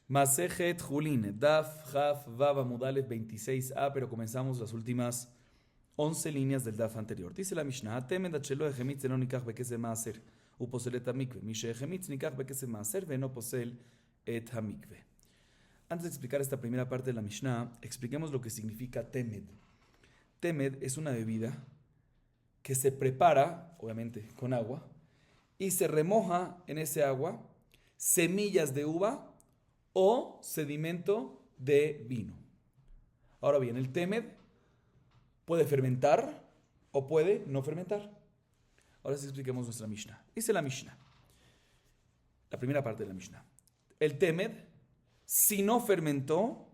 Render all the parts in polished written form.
Masejet Julin, Daf, Haf, Vav, Amudalef 26a, pero comenzamos las últimas 11 líneas del Daf anterior. Dice la Mishnah, Temed achelo echemitz no nikach bekesem maaser, uposel et hamikve. Mishe echemitz nikach bekesem maaser, veno posel et hamikve. Antes de explicar esta primera parte de la Mishnah, expliquemos lo que significa Temed. Temed es una bebida que se prepara, obviamente, con agua, y se remoja en ese agua semillas de uva o sedimento de vino. Ahora bien, el temed puede fermentar o puede no fermentar. Ahora sí expliquemos nuestra Mishnah. Dice la Mishnah, la primera parte de la Mishnah. El temed, si no fermentó,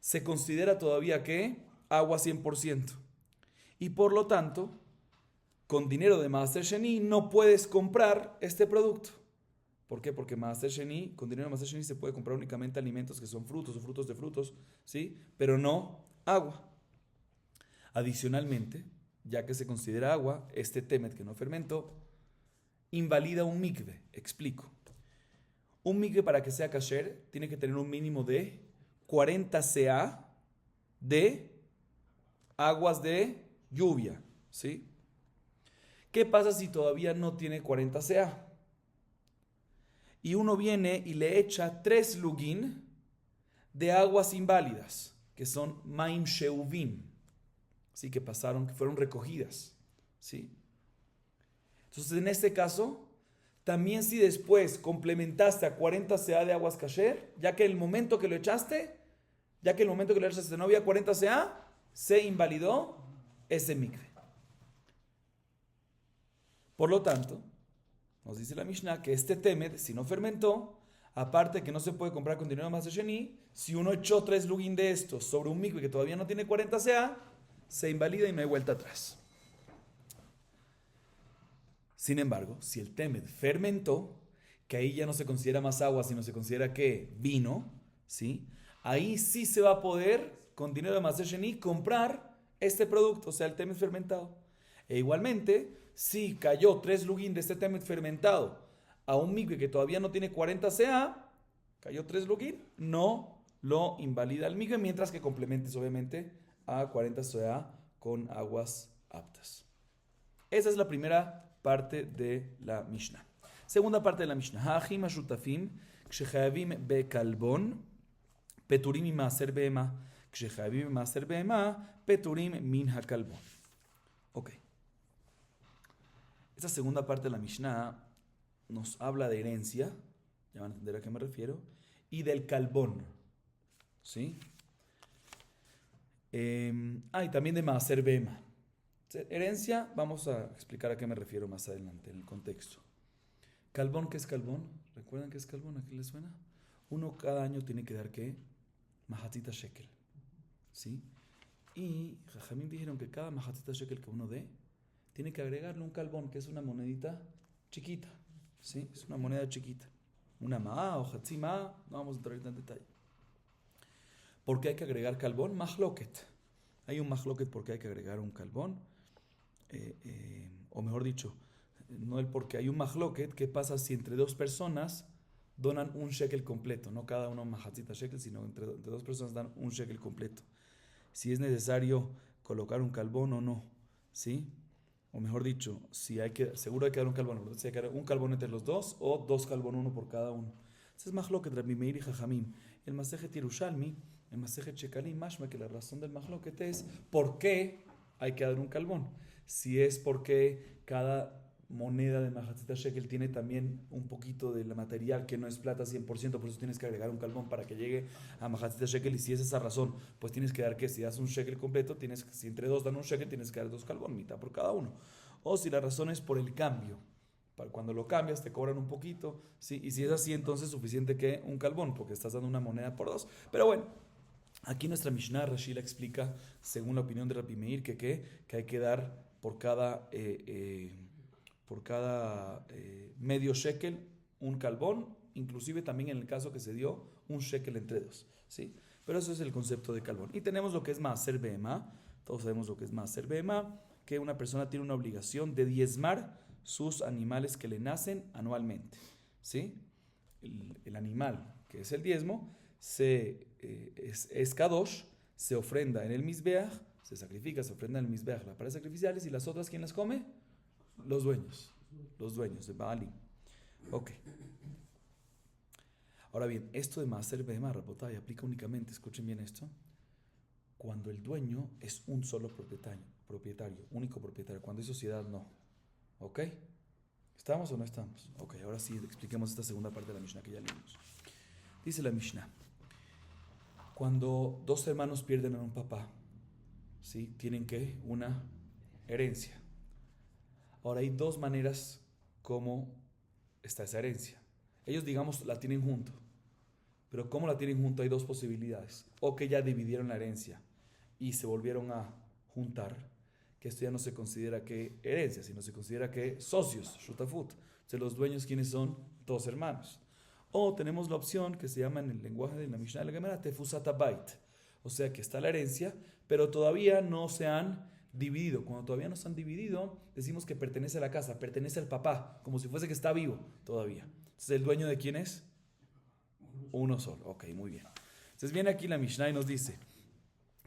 se considera todavía que agua 100%. Y por lo tanto, con dinero de Maaser Sheni no puedes comprar este producto. ¿Por qué? Porque Maaser Sheni, con dinero de Maaser Sheni se puede comprar únicamente alimentos que son frutos o frutos de frutos, ¿sí? Pero no agua. Adicionalmente, ya que se considera agua, este temet que no fermentó, invalida un mikve. Explico. Un mikve para que sea kasher tiene que tener un mínimo de 40 ca de aguas de lluvia, ¿sí? ¿Qué pasa si todavía no tiene 40 ca? Y uno viene y le echa 3 lugin de aguas inválidas, que son maim sheuvim, ¿sí? Que pasaron, que fueron recogidas, ¿sí? Entonces, en este caso, también si después complementaste a 40 ca de aguas kasher, ya que el momento que lo echaste, no había 40 ca, se invalidó ese mikve. Por lo tanto, nos dice la Mishnah que este temed, si no fermentó, aparte que no se puede comprar con dinero más de Sheni, si uno echó 3 lugin de estos sobre un mikve que todavía no tiene 40 ca, se invalida y no hay vuelta atrás. Sin embargo, si el temed fermentó, que ahí ya no se considera más agua, sino se considera que vino, ¿sí? Ahí sí se va a poder, con dinero de Maaser Sheni, comprar este producto, o sea, el temed fermentado. E igualmente, si cayó 3 lugin de este temed fermentado a un mikve que todavía no tiene 40 ca, cayó 3 lugin, no lo invalida el mikve, mientras que complementes obviamente a 40 ca con aguas aptas. Esa es la primera parte de la Mishnah. Segunda parte de la Mishnah. Ha'achim hashutafim kshechayavim bekalbon peturim mimaaser behema kshechayavim mimaaser behema peturim min hakalbon. Ok. Esta segunda parte de la Mishnah nos habla de herencia, ya van a entender a qué me refiero, y del kalbón, ¿sí? Y también de maaser behema. Herencia, vamos a explicar a qué me refiero más adelante en el contexto. Kalbón, ¿qué es kalbón? ¿Recuerdan qué es kalbón? ¿A qué les suena? Uno cada año tiene que dar ¿qué? Mahatzita shekel, ¿sí? Y Jajamim dijeron que cada mahatzita shekel que uno dé, tiene que agregarle un kalbón, que es una monedita chiquita, ¿sí? Es una moneda chiquita. Una ma'a o hatzi ma'a, no vamos a entrar en detalle. ¿Por qué hay que agregar kalbón? Mahloket. Hay un mahloket porque hay que agregar un kalbón. O mejor dicho, no el porque hay un mahloket. ¿Qué pasa si entre dos personas donan un shekel completo? No cada uno mahatzita shekel, sino entre dos personas dan un shekel completo. Si es necesario colocar un kalbón o no, ¿sí? O mejor dicho, si seguro hay que dar un kalbón, si hay que dar un kalbón entre los dos o 2 kalbón, uno por cada uno. Ese es mahloket Rabbi Meir y Jajamim. El Masejet Yerushalmi, el Masejet Shekalim, mashma que la razón del mahloket es por qué hay que dar un kalbón. Si es porque cada moneda de Mahatzita Shekel tiene también un poquito de la material que no es plata 100%, por eso tienes que agregar un kalbón para que llegue a Mahatzita Shekel. Y si es esa razón, pues tienes que dar que si das un shekel completo, si entre dos dan un shekel, tienes que dar 2 kalbón, mitad por cada uno. O si la razón es por el cambio, cuando lo cambias te cobran un poquito, ¿sí? Y si es así, entonces suficiente que un kalbón, porque estás dando una moneda por 2. Pero bueno, aquí nuestra Mishnah Rashi la explica, según la opinión de Rabbi Meir, que hay que dar por cada medio shekel un kalbón, inclusive también en el caso que se dio un shekel entre dos, ¿sí? Pero eso es el concepto de kalbón. Y tenemos lo que es maaser behema, todos sabemos lo que es maaser behema, que una persona tiene una obligación de diezmar sus animales que le nacen anualmente, ¿sí? El animal, que es el diezmo, es kadosh, se ofrenda en el Mizbeach, se sacrifica, se ofrenda en el Mizbeach las paredes sacrificiales, y las otras, ¿quién las come? Los dueños de Baalim. Ok. Ahora bien, esto de Maaser Behemá, Rabotay, aplica únicamente, escuchen bien esto, cuando el dueño es un solo propietario, único propietario. Cuando hay sociedad, no. ¿Ok? ¿Estamos o no estamos? Ok, ahora sí, expliquemos esta segunda parte de la Mishnah que ya leímos. Dice la Mishnah, cuando dos hermanos pierden a un papá, ¿sí? Tienen que una herencia. Ahora hay dos maneras como está esa herencia. Ellos, digamos, la tienen junto. Pero ¿cómo la tienen junto? Hay dos posibilidades. O que ya dividieron la herencia y se volvieron a juntar, que esto ya no se considera que herencia, sino se considera que socios, shutafut. Entonces los dueños, ¿quiénes son? Dos hermanos. O tenemos la opción que se llama en el lenguaje de la Mishnah de la Gemara tefusat bait. O sea que está la herencia, pero todavía no se han dividido. Cuando todavía no se han dividido, decimos que pertenece a la casa, pertenece al papá, como si fuese que está vivo todavía. Entonces, ¿el dueño de quién es? Uno solo. Ok, muy bien. Entonces viene aquí la Mishnah y nos dice,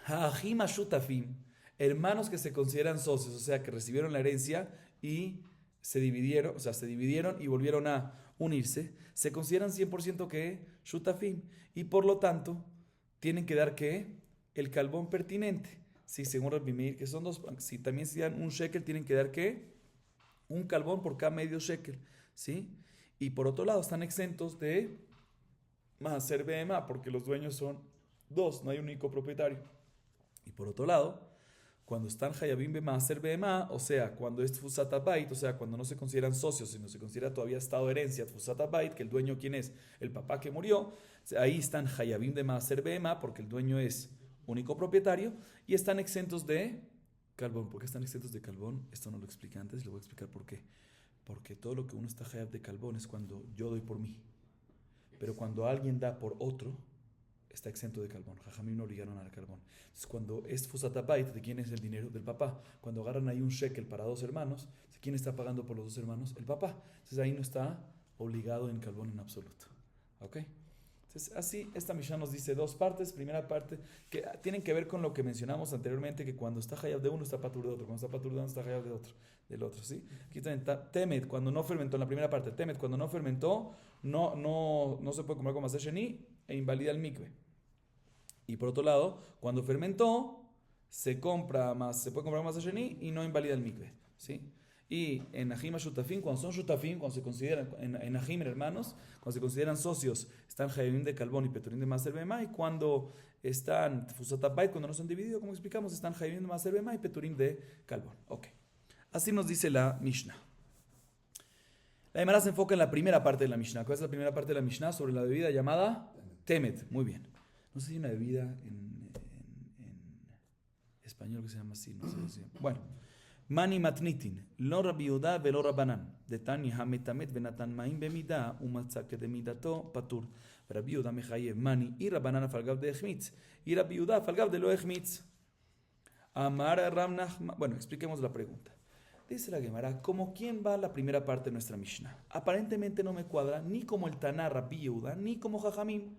Ha'achim shutafim, hermanos que se consideran socios, o sea, que recibieron la herencia y se dividieron y volvieron a unirse, se consideran 100% que shutafim, y por lo tanto tienen que dar que el calbón pertinente. Sí, según Rabbi Meir, que son dos, si también se dan un shekel, tienen que dar que un calbón por cada medio shekel, ¿sí? Y por otro lado están exentos de Maaser Behemá, porque los dueños son dos, no hay un único propietario. Y por otro lado, cuando están Hayabim be Maaser Behemá, o sea, cuando es Tfusat Bait, o sea, cuando no se consideran socios, sino se considera todavía estado de herencia, Tfusat Bait, que el dueño, ¿quién es? El papá que murió, ahí están Hayabim de Maaser Behemá, porque el dueño es único propietario, y están exentos de Calbón. ¿Por qué están exentos de Calbón? Esto no lo expliqué antes, le voy a explicar por qué. Porque todo lo que uno está Hayab de Calbón es cuando yo doy por mí. Pero cuando alguien da por otro, está exento de Calbón. Jajamim no obligaron al Calbón. Entonces, cuando es Fusatabait, ¿de quién es el dinero? Del papá. Cuando agarran ahí un shekel para dos hermanos, ¿quién está pagando por los dos hermanos? El papá. Entonces, ahí no está obligado en Calbón en absoluto. ¿Ok? Entonces, así, esta Mishnah nos dice dos partes. Primera parte, que tienen que ver con lo que mencionamos anteriormente, que cuando está Hayab de uno, está Patur de otro. Cuando está Patur de uno, está Hayab del otro, ¿sí? Aquí también está Temet, cuando no fermentó, en la primera parte, Temet, cuando no fermentó, no se puede comer como Maser Sheni e invalida el mikve. Y por otro lado, cuando fermentó, se puede comprar más Sheni y no invalida el mikve, ¿sí? Y en Ajim Shutafim, cuando son Shutafim, cuando se consideran, en Ajim, hermanos, cuando se consideran socios, están Hayabim de Calbón y Peturim de Maaser Behemá, y cuando están Fusatabait, cuando no son divididos, como explicamos, están Hayabim de Maaser Behemá y Peturim de Calbón. Ok. Así nos dice la Mishnah. La Gemara se enfoca en la primera parte de la Mishnah. ¿Cuál es la primera parte de la Mishnah? Sobre la bebida llamada Temet. Muy bien. No sé si hay una bebida en español que se llama así. No sé si. Bueno. Mani matnitin. Lo Rabbi Yehuda velo Rabbanan. De Tani hametamet venatan maim bemida umatzak de midato patur. Rabbi Yehuda mechayev mani y Rabbanan afalgav de echmitz. Y Rabbi Yehuda afalgav de lo echmitz. Amar Ram Nachman. Bueno, expliquemos la pregunta. Dice la Gemara, ¿como quién va la primera parte de nuestra Mishnah? Aparentemente no me cuadra ni como el Taná Rabbi Yehuda, ni como Jajamim.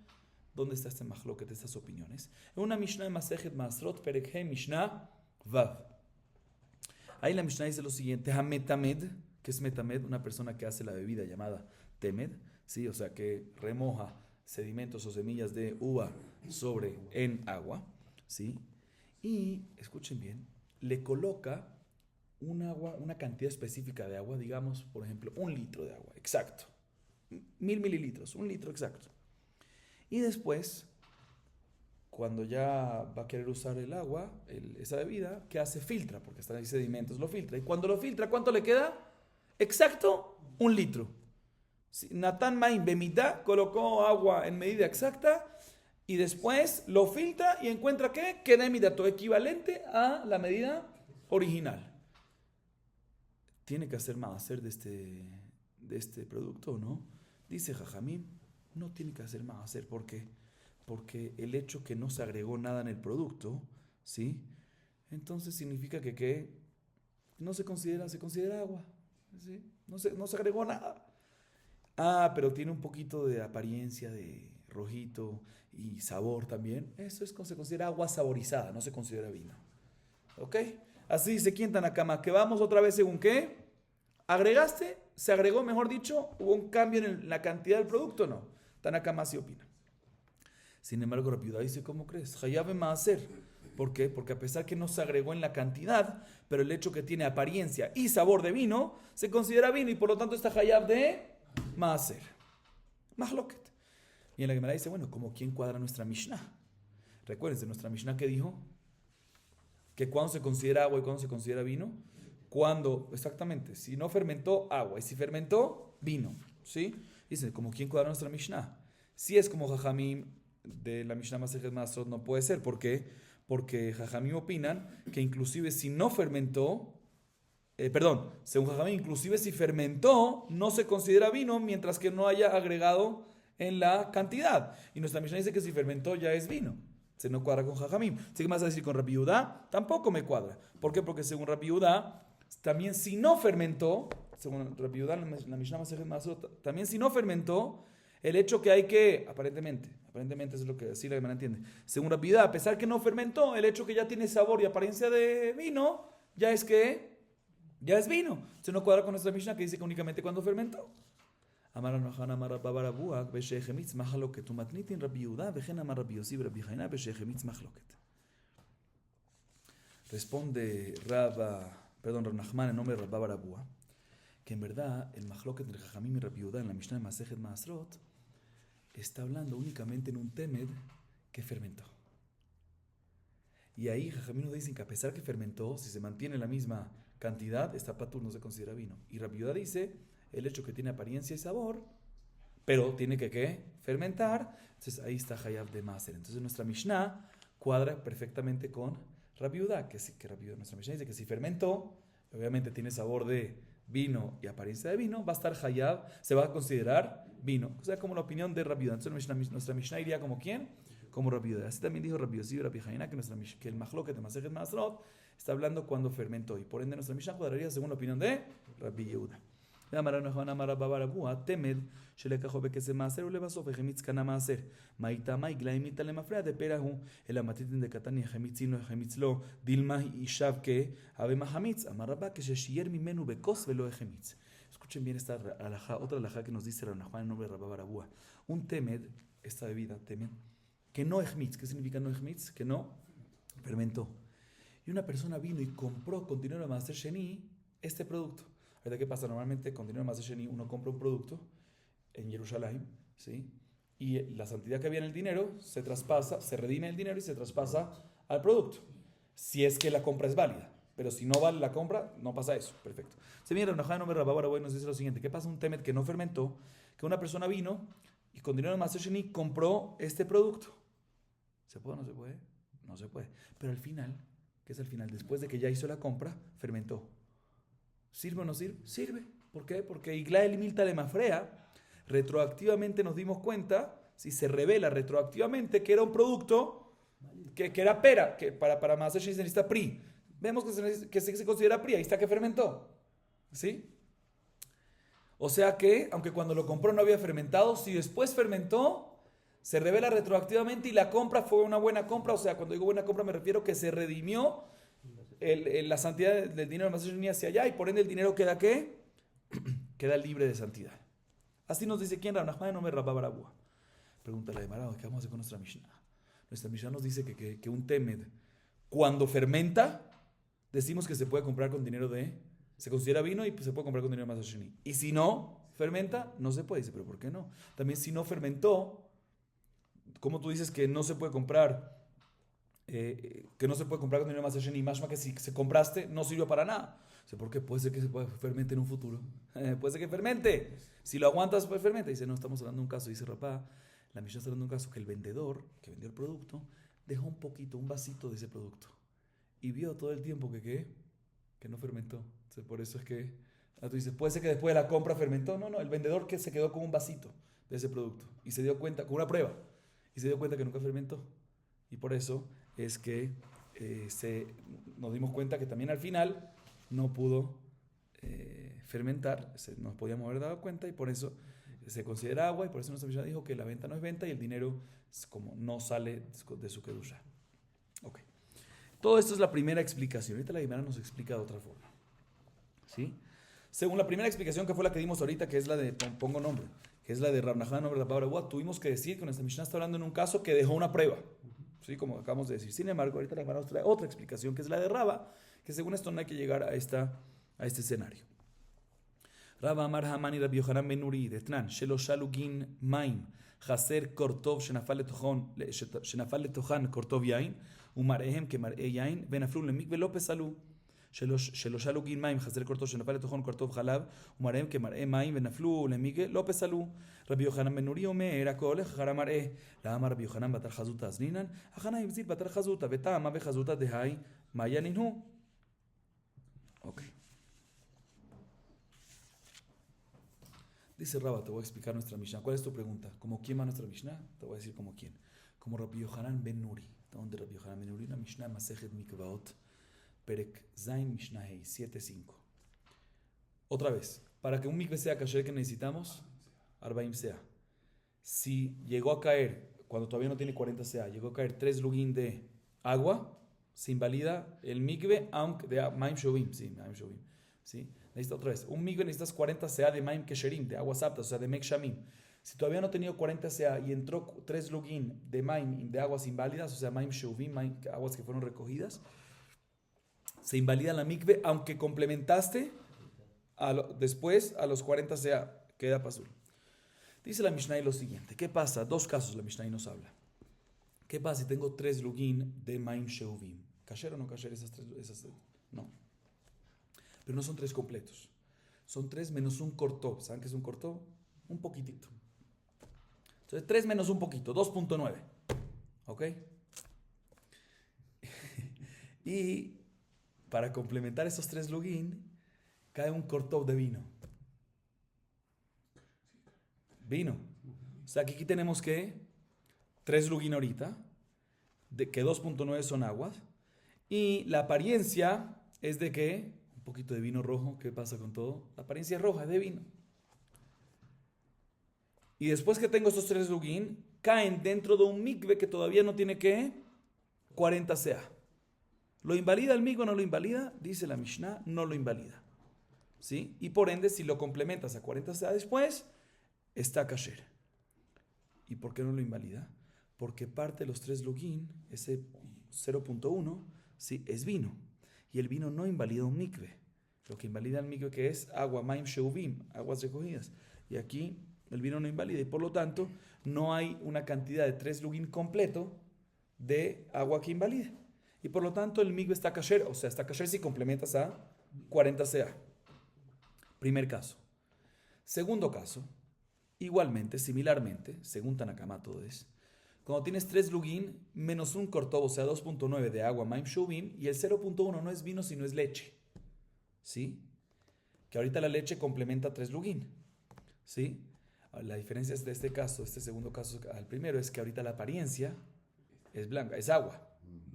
¿Dónde está este mahloket de estas opiniones? En una Mishnah de Masejet Masrot, Perek He, Mishnah Vav. Ahí la Mishnah dice lo siguiente, Hametamed, que es Metamed, una persona que hace la bebida llamada Temed, ¿sí? O sea, que remoja sedimentos o semillas de uva en agua, ¿sí? Y, escuchen bien, le coloca una cantidad específica de agua, digamos, por ejemplo, 1 litro de agua, exacto. 1000 mililitros, 1 litro exacto. Y después, cuando ya va a querer usar el agua, esa bebida, ¿qué hace? Filtra, porque están ahí sedimentos, lo filtra. Y cuando lo filtra, ¿cuánto le queda? Exacto, 1 litro. Natán Maim Bemidá colocó agua en medida exacta y después lo filtra y encuentra ¿qué? Queda midato, equivalente a la medida original. ¿Tiene que hacer maaser de este producto o no? Dice Jajamim, no tiene que hacer maaser. ¿Por qué? Porque el hecho que no se agregó nada en el producto, ¿sí? Entonces significa que no se considera agua, ¿sí? No se agregó nada. Pero tiene un poquito de apariencia de rojito y sabor también, eso se considera agua saborizada, no se considera vino. ¿Ok? Así dice aquí en Tanakama, que vamos otra vez según qué. ¿Agregaste? ¿Se agregó, mejor dicho? ¿Hubo un cambio en la cantidad del producto o no? Tanakama sí opina. Sin embargo, Rabbi Yehuda dice, ¿cómo crees? Hayab Maaser. ¿Por qué? Porque a pesar que no se agregó en la cantidad, pero el hecho que tiene apariencia y sabor de vino, se considera vino y por lo tanto está Hayab de Maaser. Mahloket. Y en la Gemara dice, bueno, ¿cómo quién cuadra nuestra Mishnah? Recuérdense, nuestra Mishnah que dijo que cuando se considera agua y cuando se considera vino, cuando, exactamente, si no fermentó, agua, y si fermentó, vino, ¿sí? Dice, ¿cómo quién cuadra nuestra Mishnah? Si es como Jajamim de la Mishnah Masejet Maasrot, no puede ser. ¿Por qué? Porque Jajamim opinan que inclusive si no fermentó, según Jajamim, inclusive si fermentó, no se considera vino mientras que no haya agregado en la cantidad. Y nuestra Mishnah dice que si fermentó ya es vino. Se no cuadra con Jajamim. ¿Sí que me vas a decir con Rabbi Yehuda? Tampoco me cuadra. ¿Por qué? Porque según Rabbi Yehuda, también si no fermentó, según Rabbi Yehuda, la Mishnah Masejet Maasrot, también si no fermentó, el hecho que hay que, aparentemente eso es lo que sí la Gemara entiende. Según Rabbi Yehuda, a pesar que no fermentó, el hecho que ya tiene sabor y apariencia de vino, ya es vino. Se no cuadra con nuestra Mishnah que dice que únicamente cuando fermentó. אמר רבי אמר רבא בר אבוה בשחמיץ מחלוקת ומתניתין רבי יהודה וכן אמר רבי יוסי ורבי חנינא בשחמיץ מחלוקת. Responde Rab Nachman en nombre de Rabá bar Abúa, que en verdad el mahloket entre Jajamim y Rabbi Yehuda en la Mishnah de Masejet Maasrot está hablando únicamente en un temed que fermentó. Y ahí Jajamim nos dicen que a pesar que fermentó, si se mantiene la misma cantidad, esta patur no se considera vino. Y Rabbi Yehuda dice el hecho que tiene apariencia y sabor, pero tiene que fermentar, entonces ahí está Hayab de Maaser. Entonces nuestra Mishnah cuadra perfectamente con Rabbi Yehuda, nuestra Mishnah dice que si fermentó, obviamente tiene sabor de vino y apariencia de vino, va a estar Hayab, se va a considerar vino. O sea, como la opinión de Rabbi Yehuda. Entonces nuestra Mishnah iría como ¿quién? Como Rabbi Yehuda. Así también dijo Rabbi Yossi y Rabbi Haina que el mahloket de Masejet Maasrot está hablando cuando fermentó. Y por ende nuestra Mishnah cuadraría según la opinión de Rabbi Yehuda. אמר נחמן אמר רבא בר אבוה תמד שלקחו בכסף מעשר ולבסוף החמיץ קנה מעשר מה איתמה יגלה אימיתה למפרע דפרע הוא אלא מתיתין דקתני החמיצינו החמיץ לו דילמה יישב כהווה מחמיץ אמר רבא כששייר ממנו בכוס ולא החמיץ. Escuchen bien esta alajá, otra alajá que nos dice Rab Nachman en nombre de Rabá bar Abúa. Un temed, esta bebida temed, que no ejmitz. ¿Qué significa no ejmitz? Que no fermentó. Y una persona vino y compró con dinero de Maaser Sheni este producto. ¿Qué pasa? Normalmente con dinero de Maaser Sheni uno compra un producto en Jerusalén, ¿sí? Y la santidad que había en el dinero se traspasa, se redime el dinero y se traspasa al producto. Si es que la compra es válida. Pero si no vale la compra, no pasa eso. Perfecto. Se viene Rabbi Nachman Rabá bar Abúa y nos dice lo siguiente. ¿Qué pasa? Un temet que no fermentó, que una persona vino y con dinero de Maaser Sheni compró este producto. ¿Se puede o no se puede? No se puede. Pero al final, ¿qué es al final? Después de que ya hizo la compra, fermentó. ¿Sirve o no sirve? Sirve. ¿Por qué? Porque Iglael Milta le Mafrea, retroactivamente nos dimos cuenta, si se revela retroactivamente que era un producto que era pera, que para Maaser Sheni se necesita pri. Vemos que se considera pri, ahí está que fermentó. ¿Sí? O sea que, aunque cuando lo compró no había fermentado, si después fermentó, se revela retroactivamente y la compra fue una buena compra. O sea, cuando digo buena compra me refiero que se redimió la santidad del dinero de Maaser Sheni hacia allá y por ende el dinero queda ¿qué? Queda libre de santidad. Así nos dice quién, Rab Nachman en nombre de Rabá bar Abúa. Pregúntale de Marado, ¿qué vamos a hacer con nuestra Mishnah? Nuestra Mishnah nos dice que un temed, cuando fermenta, decimos que se puede comprar con dinero se considera vino y se puede comprar con dinero de Maaser Sheni. Y si no fermenta, no se puede. Dice, pero ¿por qué no? También si no fermentó, ¿cómo tú dices que no se puede comprar? Que no se puede comprar con dinero de Maaser Sheni, más que si se compraste no sirvió para nada. O sea, porque puede ser que se fermente en un futuro. Puede ser que fermente. Si lo aguantas, pues fermente. Dice, no, estamos hablando de un caso. Dice Rapá, la Mishnah está hablando de un caso que el vendedor que vendió el producto dejó un poquito, un vasito de ese producto. Y vio todo el tiempo que no fermentó. Entonces, por eso es que tú dices, puede ser que después de la compra fermentó. No, el vendedor que se quedó con un vasito de ese producto. Y se dio cuenta, con una prueba. Y se dio cuenta que nunca fermentó. Y por eso es que nos dimos cuenta que también al final no pudo fermentar, nos podíamos haber dado cuenta y por eso se considera agua y por eso nuestra Mishnah dijo que la venta no es venta y el dinero es como no sale de su kedusha. Ok. Todo esto es la primera explicación. Ahorita la Gemara nos explica de otra forma. ¿Sí? Según la primera explicación que fue la que dimos ahorita, que es la de, pongo nombre, que es la de Rav Nachman nombre de la palabra agua, tuvimos que decir que nuestra Mishnah está hablando en un caso que dejó una prueba. ¿Sí? Como acabamos de decir. Sin embargo, ahorita la Gemara nos trae otra explicación, que es la de Raba, que según esto no hay que llegar a este escenario. Raba Amar Hamani Rabbi Yohanan ben Nuri Detnan Shelo Shalugin Maim Chaser Kortov Shenafal Letochan Kortov Yain Umarehem Kemar'e Yain Venaflu Lemikve Lo Pesalu Shelo Shalugin Maim Chaser Kortov Shenafal Letochan Kortov Chalav Umarehem Kemar'e Maim Venaflu Lemikve Lo Pesalu Rabbi Yohanan ben Nuri Omer Akol Chara Mar'e La Amar Rabbi Yohanan Batar Chazuta Azninan Achana Ibzil Batar Chazuta Vetama Bechazuta Dehai Mayaninhu. Ok. Dice Raba, te voy a explicar nuestra Mishnah. ¿Cuál es tu pregunta? ¿Cómo quién va nuestra Mishnah? Te voy a decir como quién. Como Rabbi Yohanan ben Nuri. ¿Dónde Rabbi Yohanan ben Nuri? Una Mishnah Masejet Mikvaot, Perek Zain Mishnah Hei 7.5. Otra vez, para que un mikve sea kasher, ¿qué necesitamos? Arbaim sea. Si llegó a caer, cuando todavía no tiene 40 sea, llegó a caer 3 lugin de agua, se invalida el mikve, aunque de Maim Shovim. Sí, Maim Shovim. ¿Sí? Necesita otra vez. Un mikve necesitas 40 sea de Maim Kesherim, de aguas aptas, o sea, de Mek Shamim. Si todavía no ha tenido 40 sea y entró 3 lugin de Maim, de aguas inválidas, o sea, Maim Shovim, aguas que fueron recogidas, se invalida la mikve, aunque complementaste después a los 40 sea, queda pasul. Dice la Mishnah lo siguiente. ¿Qué pasa? Dos casos la Mishnah nos habla. ¿Qué pasa si tengo 3 lugin de Maim Shovim? ¿Kasher o no kasher esas 3? No. Pero no son 3 completos. Son 3 menos un cortó. ¿Saben qué es un cortó? Un poquitito. Entonces 3 menos un poquito, 2.9. ¿Ok? Y para complementar esos 3 lugin, cae un cortó de vino. Vino. O sea que aquí tenemos que 3 lugin ahorita, que 2.9 son aguas. Y la apariencia es de que un poquito de vino rojo. ¿Qué pasa con todo? La apariencia es roja, es de vino. Y después que tengo estos 3 lugin, caen dentro de un mikve que todavía no tiene que 40 sea. ¿Lo invalida el mikve o no lo invalida? Dice la Mishnah, no lo invalida. ¿Sí? Y por ende, si lo complementas a 40 sea después, está kasher. ¿Y por qué no lo invalida? Porque parte de los 3 lugin, ese 0.1, ¿sí? Es vino. Y el vino no invalida un mikve. Lo que invalida el mikve que es agua, maim sheuvim, aguas recogidas. Y aquí el vino no invalida. Y por lo tanto, no hay una cantidad de 3 lugin completo de agua que invalide. Y por lo tanto, el mikve está kasher. O sea, está kasher si complementas a 40 sea. Primer caso. Segundo caso. Igualmente, similarmente, según Tanakama todo es, cuando tienes 3 lugin menos un cortó, o sea, 2.9 de agua, maim shuvim, y el 0.1 no es vino, sino es leche. ¿Sí? Que ahorita la leche complementa 3 lugin. ¿Sí? La diferencia de este caso, este segundo caso al primero, es que ahorita la apariencia es blanca, es agua.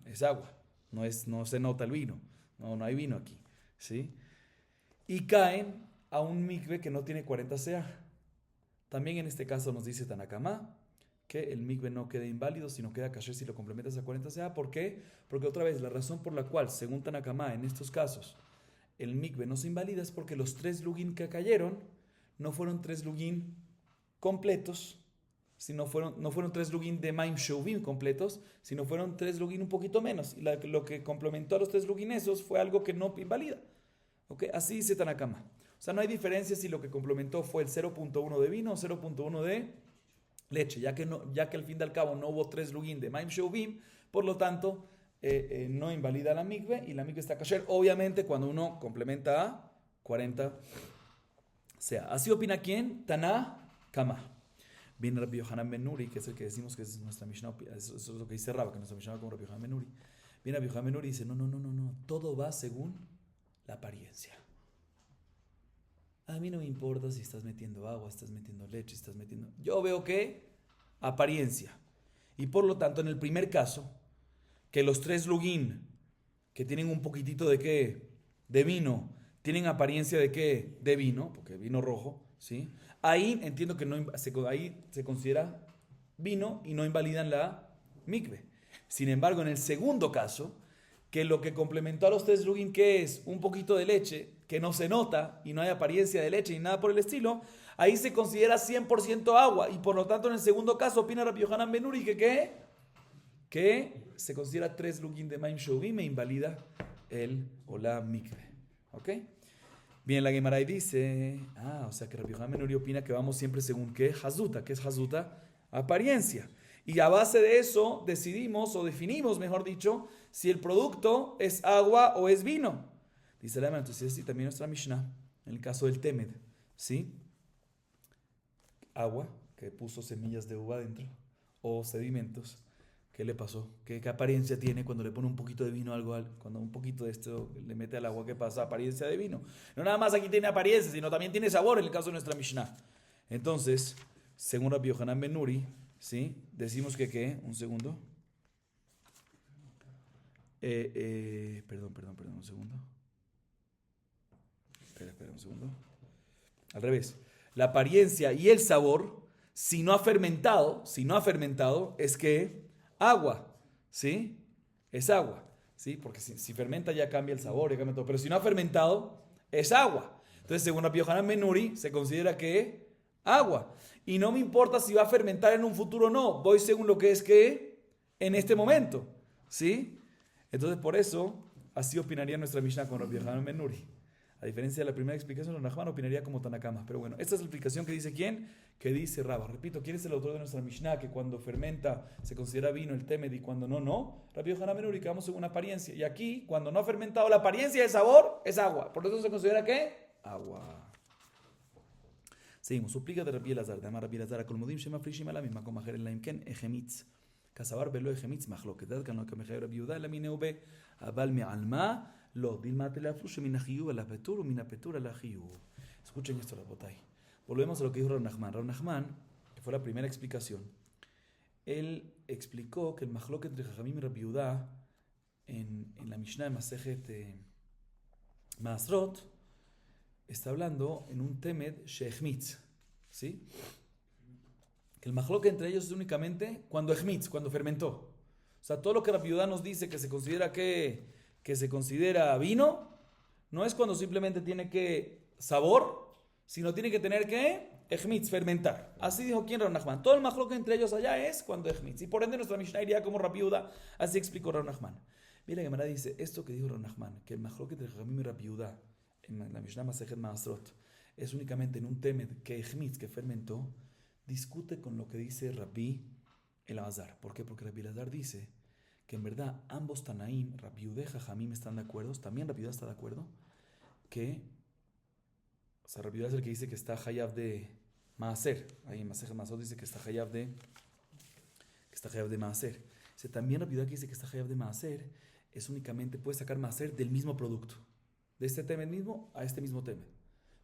Es agua. No se nota el vino. No hay vino aquí. ¿Sí? Y caen a un mikve que no tiene 40 sea. También en este caso nos dice Tanakama que el mikve no queda inválido, sino queda kasher si lo complementas a 40 sea. ¿Por qué? Porque otra vez, la razón por la cual, según Tanakama, en estos casos, el mikve no se invalida es porque los 3 lugin que cayeron no fueron 3 lugin completos, no fueron 3 lugin de maim shuvim completos, sino fueron 3 lugin un poquito menos. Y lo que complementó a los 3 lugin esos fue algo que no invalida. ¿Okay? Así dice Tanakama. O sea, no hay diferencia si lo que complementó fue el 0.1 de vino o 0.1 de leche, ya que al fin y al cabo no hubo 3 lugin de maim shuvim, por lo tanto, no invalida la mikve y la mikve está kasher, obviamente cuando uno complementa a 40 sea. Así opina ¿quién? Tanakama. Viene Rabbi Yohanan ben Nuri, que es el que decimos que es nuestra Mishnah, eso es lo que dice Raba, que nuestra Mishnah como Rabbi Yohanan ben Nuri. Viene Rabbi Yohanan ben Nuri y dice, no, todo va según la apariencia. A mí no me importa si estás metiendo agua, estás metiendo leche, estás metiendo... Yo veo que apariencia. Y por lo tanto, en el primer caso, que los 3 lugin, que tienen un poquitito de qué, de vino, tienen apariencia de qué, de vino, porque vino rojo, ¿sí? Ahí entiendo que ahí se considera vino y no invalidan la mikve. Sin embargo, en el segundo caso, que lo que complementó a los tres lugin, que es un poquito de leche, que no se nota y no hay apariencia de leche ni nada por el estilo, ahí se considera 100% agua. Y por lo tanto, en el segundo caso, opina Rabbi Yohanan Ben Nuri que ¿qué? Que se considera tres lugin de Maim Shovim e invalida el Olá mikve. ¿Ok? Bien, la Gemara dice, o sea que Rabbi Yohanan Ben Nuri opina que vamos siempre según ¿qué? Hazuta. ¿Qué es Hazuta? Apariencia. Y a base de eso decidimos o definimos, mejor dicho, si el producto es agua o es vino. Dice la Gemara, entonces sí, también nuestra Mishnah, en el caso del Temed, ¿sí? Agua, que puso semillas de uva dentro, o sedimentos. ¿Qué le pasó? ¿Qué apariencia tiene cuando le pone un poquito de vino a algo? Cuando un poquito de esto le mete al agua, ¿qué pasa? Apariencia de vino. No nada más aquí tiene apariencia, sino también tiene sabor en el caso de nuestra Mishnah. Entonces, según Rabbi Yohanan Ben Nuri, ¿sí? Decimos que ¿qué? Un segundo. Perdón, un segundo. Espera un segundo. Al revés. La apariencia y el sabor, si no ha fermentado, es que agua, ¿sí? Es agua, ¿sí? Porque si fermenta ya cambia el sabor, ya cambia todo. Pero si no ha fermentado, es agua. Entonces, según Rabbi Yohanan Ben Nuri, se considera que agua. Y no me importa si va a fermentar en un futuro o no. Voy según lo que es que en este momento, ¿sí? Entonces, por eso, así opinaría nuestra Mishnah con Rabbi Yohanan Ben Nuri. A diferencia de la primera explicación, Rav Nachman opinaría como Tanakama. Pero bueno, esta es la explicación que dice ¿quién? Que dice Rabba. Repito, ¿quién es el autor de nuestra Mishnah? Que cuando fermenta se considera vino el temed y cuando no, no. Rabbi Yohanan Ben Nuri, que vamos según apariencia. Y aquí, cuando no ha fermentado la apariencia y el sabor, es agua. Por eso se considera ¿qué? Agua. Seguimos. Suplica de Rabbi Elazar. De Amar Rabbi Elazar a Kolmodim Shema Frishim Ala Misma Komajer en la Imken Ejemitz. Kasabar Belo Ejemitz Machloket. Dad Kano Kamejer Rabbi Yehuda la Mineube Abal Me'alma. Lo, dilmate la flusha mina jiyu a la petur o mina petur a la jiyu. Escuchen esto, Rabotay. Volvemos a lo que dijo Rav Nachman. Rav Nachman, que fue la primera explicación, él explicó que el majloket entre Jajamim y Rabbi Yehuda en la Mishnah de Masejet Maasrot está hablando en un temed shehmitz, ¿sí? Que el majloket entre ellos es únicamente cuando ejmitz, cuando fermentó. O sea, todo lo que Rabbi Yehuda nos dice que se considera que se considera vino, no es cuando simplemente tiene que sabor, sino tiene que tener que ejmitz, fermentar. Así dijo quien Rav Nachman. Todo el majloque entre ellos allá es cuando ejmitz. Y por ende nuestra Mishnah iría como Rabbi Yehuda. Así explicó Rav Nachman. Mira que Gemara dice esto que dijo Rav Nachman, que el majloque entre Jajamim y Rabbi Yehuda en la Mishnah Masejet Maasrot es únicamente en un temed que ejmitz, que fermentó, discute con lo que dice Rabbi Elazar. ¿Por qué? Porque Rabbi Elazar dice que en verdad ambos Tanaim, Rabbi Yehuda y Jajamim, están de acuerdo, también Rabbi Yehuda está de acuerdo, que, o sea, Rabbi Yehuda es el que dice que está Hayab de Maaser, ahí en Masejet Maasrot dice que está Hayab de Maaser. Dice, también Rabbi Yehuda que dice que está Hayab de Maaser, es únicamente, puede sacar Maaser del mismo producto, de este tema mismo a este mismo tema.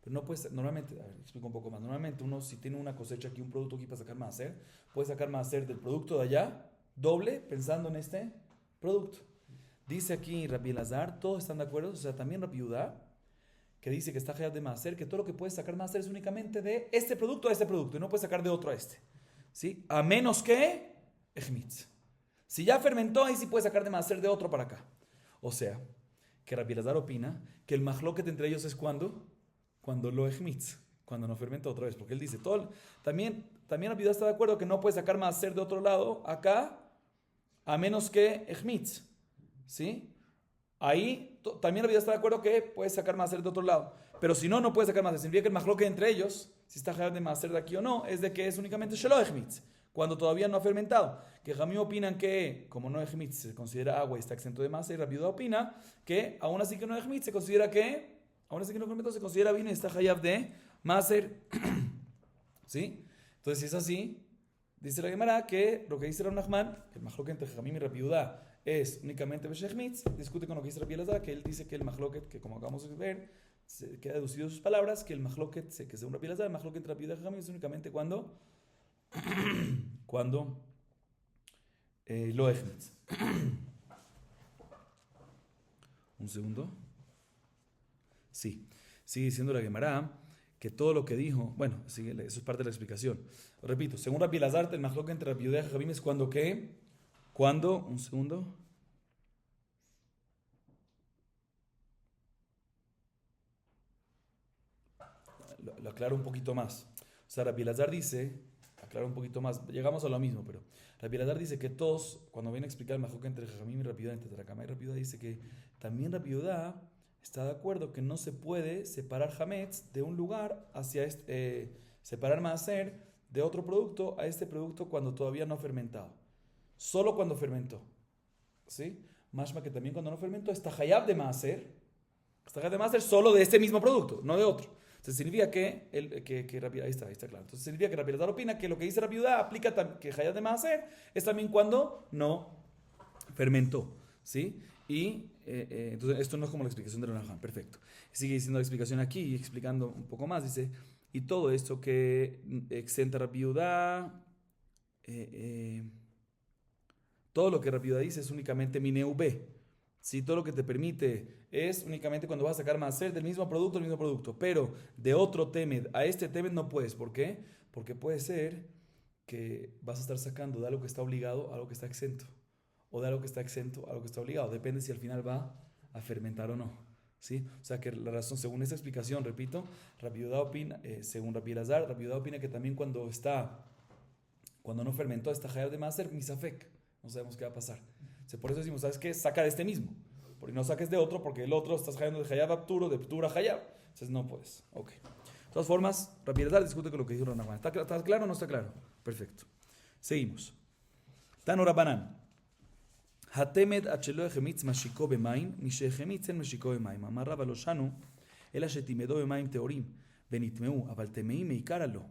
Pero no puedes, normalmente, a ver, explico un poco más, normalmente uno si tiene una cosecha aquí, un producto aquí para sacar Maaser, puede sacar Maaser del producto de allá, doble, pensando en este producto. Dice aquí Rabbi Elazar, todos están de acuerdo, o sea, también Rabbi Yehuda, que dice que está Hayab de Maaser, que todo lo que puedes sacar Maaser es únicamente de este producto a este producto, y no puedes sacar de otro a este. ¿Sí? A menos que ejmitz. Si ya fermentó, ahí sí puedes sacar de Maaser de otro para acá. O sea, que Rabbi Elazar opina que el mahloket entre ellos es cuando lo ejmitz, cuando no fermenta otra vez, porque él dice, también Rabbi Yehuda está de acuerdo que no puedes sacar Maaser de otro lado, acá, a menos que ejmitz, ¿sí? Ahí también Rabbi Yehuda está de acuerdo que puedes sacar Maaser de otro lado, pero si no, no puedes sacar Maaser. Significa que el mahloket entre ellos, si está Hayab de Maaser de aquí o no, es de que es únicamente shelo ejmitz, cuando todavía no ha fermentado. Que Jamim opinan que, como no ejmitz se considera agua y está exento de Maaser, y Rabbi Yehuda opina que aún así que no ejmitz se considera que, aún así que no fermentó, se considera vino y está Hayab de Maaser. ¿Sí? Entonces, si es así, dice la Gemara que lo que dice Rav Nachman, que el mahloket entre Jajamim y Rabbi Yehuda es únicamente Beshechmitz, discute con lo que dice Rabbi Elazar, que él dice que el mahloket, que como acabamos de ver, se queda deducido de sus palabras, que el mahloket, que según Rabbi Elazar, el mahloket entre Rabbi Yehuda y Jajamim es únicamente cuando lo ejmitz. Un segundo. Sí, sigue diciendo la Gemara que todo lo que dijo, bueno, sí, eso es parte de la explicación. Repito, según Rabbi Elazar, el majloque entre Rabbi Yehuda y Jajamim es cuando ¿qué? Cuando, un segundo. Lo aclaro un poquito más. O sea, Rabbi Elazar dice, aclaro un poquito más, llegamos a lo mismo, pero Rabbi Elazar dice que todos, cuando viene a explicar el majloque entre Jajamim y Rabbi Yehuda, entre Tanakama y Rabbi Yehuda, dice que también Rabbi Yehuda está de acuerdo que no se puede separar Hametz de un lugar hacia separar Maaser de otro producto a este producto cuando todavía no ha fermentado. Solo cuando fermentó. ¿Sí? Mashma que también cuando no fermentó está Hayab de Maaser. Está Hayab de Maaser solo de este mismo producto, no de otro. Entonces significa que, ahí está claro. Entonces significa que Rabbi Elazar opina que lo que dice Rabbi Yehuda aplica que Hayab de Maaser es también cuando no fermentó. ¿Sí? Y entonces esto no es como la explicación de Ronahan, perfecto. Sigue diciendo la explicación aquí, explicando un poco más, dice, y todo esto que exenta Rabbi Yehuda, todo lo que Rabbi Yehuda dice es únicamente mineu b. Si todo lo que te permite es únicamente cuando vas a sacar maaser del mismo producto, pero de otro temed a este temed no puedes. ¿Por qué? Porque puede ser que vas a estar sacando de algo que está obligado a algo que está exento, o de algo que está exento a algo que está obligado. Depende si al final va a fermentar o no. ¿Sí? O sea que la razón, según esta explicación, repito, Rabbi Yehuda opina, según Rabbi Elazar, Rabbi Yehuda opina que también cuando no fermentó esta hayab de maaser, misafek, no sabemos qué va a pasar. O sea, por eso decimos, ¿sabes qué? Saca de este mismo, porque no saques de otro, porque el otro estás hayando de hayab a pturo, de ptura a hayab. Entonces no puedes. Ok. De todas formas, Rabbi Elazar discute con lo que dijo Ranaman. ¿Está claro o no está claro? Perfecto. Seguimos. Tano Rabbanan. התמד עד שלא החמיץ משיקו במים, משהחמיץ אין משיקו במים. אמר רבא לא שנו, אלא שתימדו במים טהורים, ונטמעו, אבל טמאים מעיקרא לא.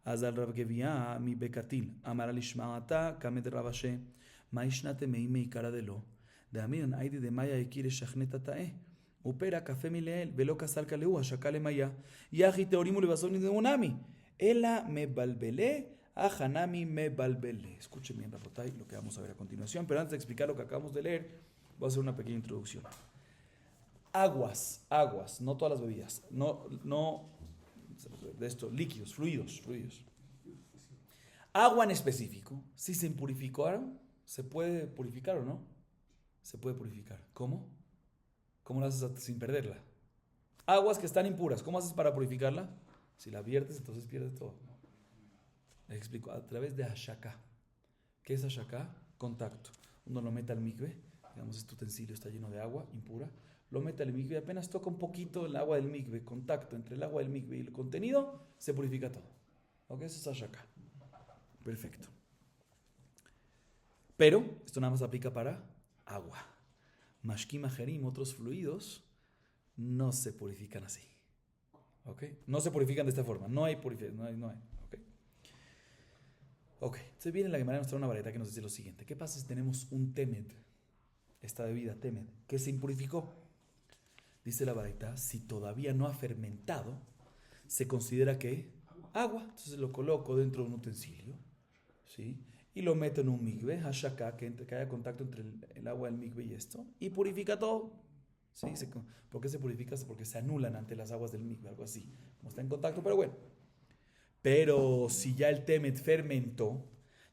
אז על רב גבייה מבקטיל, אמר על השמעתה כמד רב אשה, מה ישנה טמאים מעיקרא דלא? דאמינן איידי דמאיה הכיר לשכנת התאה, ופרע קפה מלעיל, ולא כסל כלאו, השקה למאיה. יחי טהורים ולבסוף נדמונמי, אלא מבלבלי Hanami me balbele. Escuchen bien, Rabotai, lo que vamos a ver a continuación. Pero antes de explicar lo que acabamos de leer, voy a hacer una pequeña introducción. Aguas, no todas las bebidas. No de esto, líquidos, fluidos. Agua en específico, si se impurificaron, ¿se puede purificar o no? Se puede purificar. ¿Cómo? ¿Cómo lo haces sin perderla? Aguas que están impuras, ¿cómo haces para purificarla? Si la viertes, entonces pierdes todo. Les explico, a través de Hashaka. ¿Qué es Hashaka? Contacto. Uno lo mete al mikve, digamos, este utensilio está lleno de agua impura, lo mete al mikve y apenas toca un poquito el agua del mikve, contacto entre el agua del mikve y el contenido, se purifica todo. ¿Ok? Eso es Hashaka. Perfecto. Pero esto nada más aplica para agua. Mashkim ajerim, otros fluidos, no se purifican así. ¿Ok? No se purifican de esta forma. No hay purificación. No hay. Ok, entonces viene la Gemara a mostrar una vareta que nos dice lo siguiente. ¿Qué pasa si tenemos un temed, esta bebida temed, que se impurificó? Dice la vareta, si todavía no ha fermentado, se considera que agua. Entonces lo coloco dentro de un utensilio, ¿sí? Y lo meto en un mikve, hashaka, que haya contacto entre el agua del mikve y esto, y purifica todo. ¿Sí? ¿Por qué se purifica? Porque se anulan ante las aguas del mikve, algo así. Como está en contacto, pero bueno. Pero si ya el temet fermentó,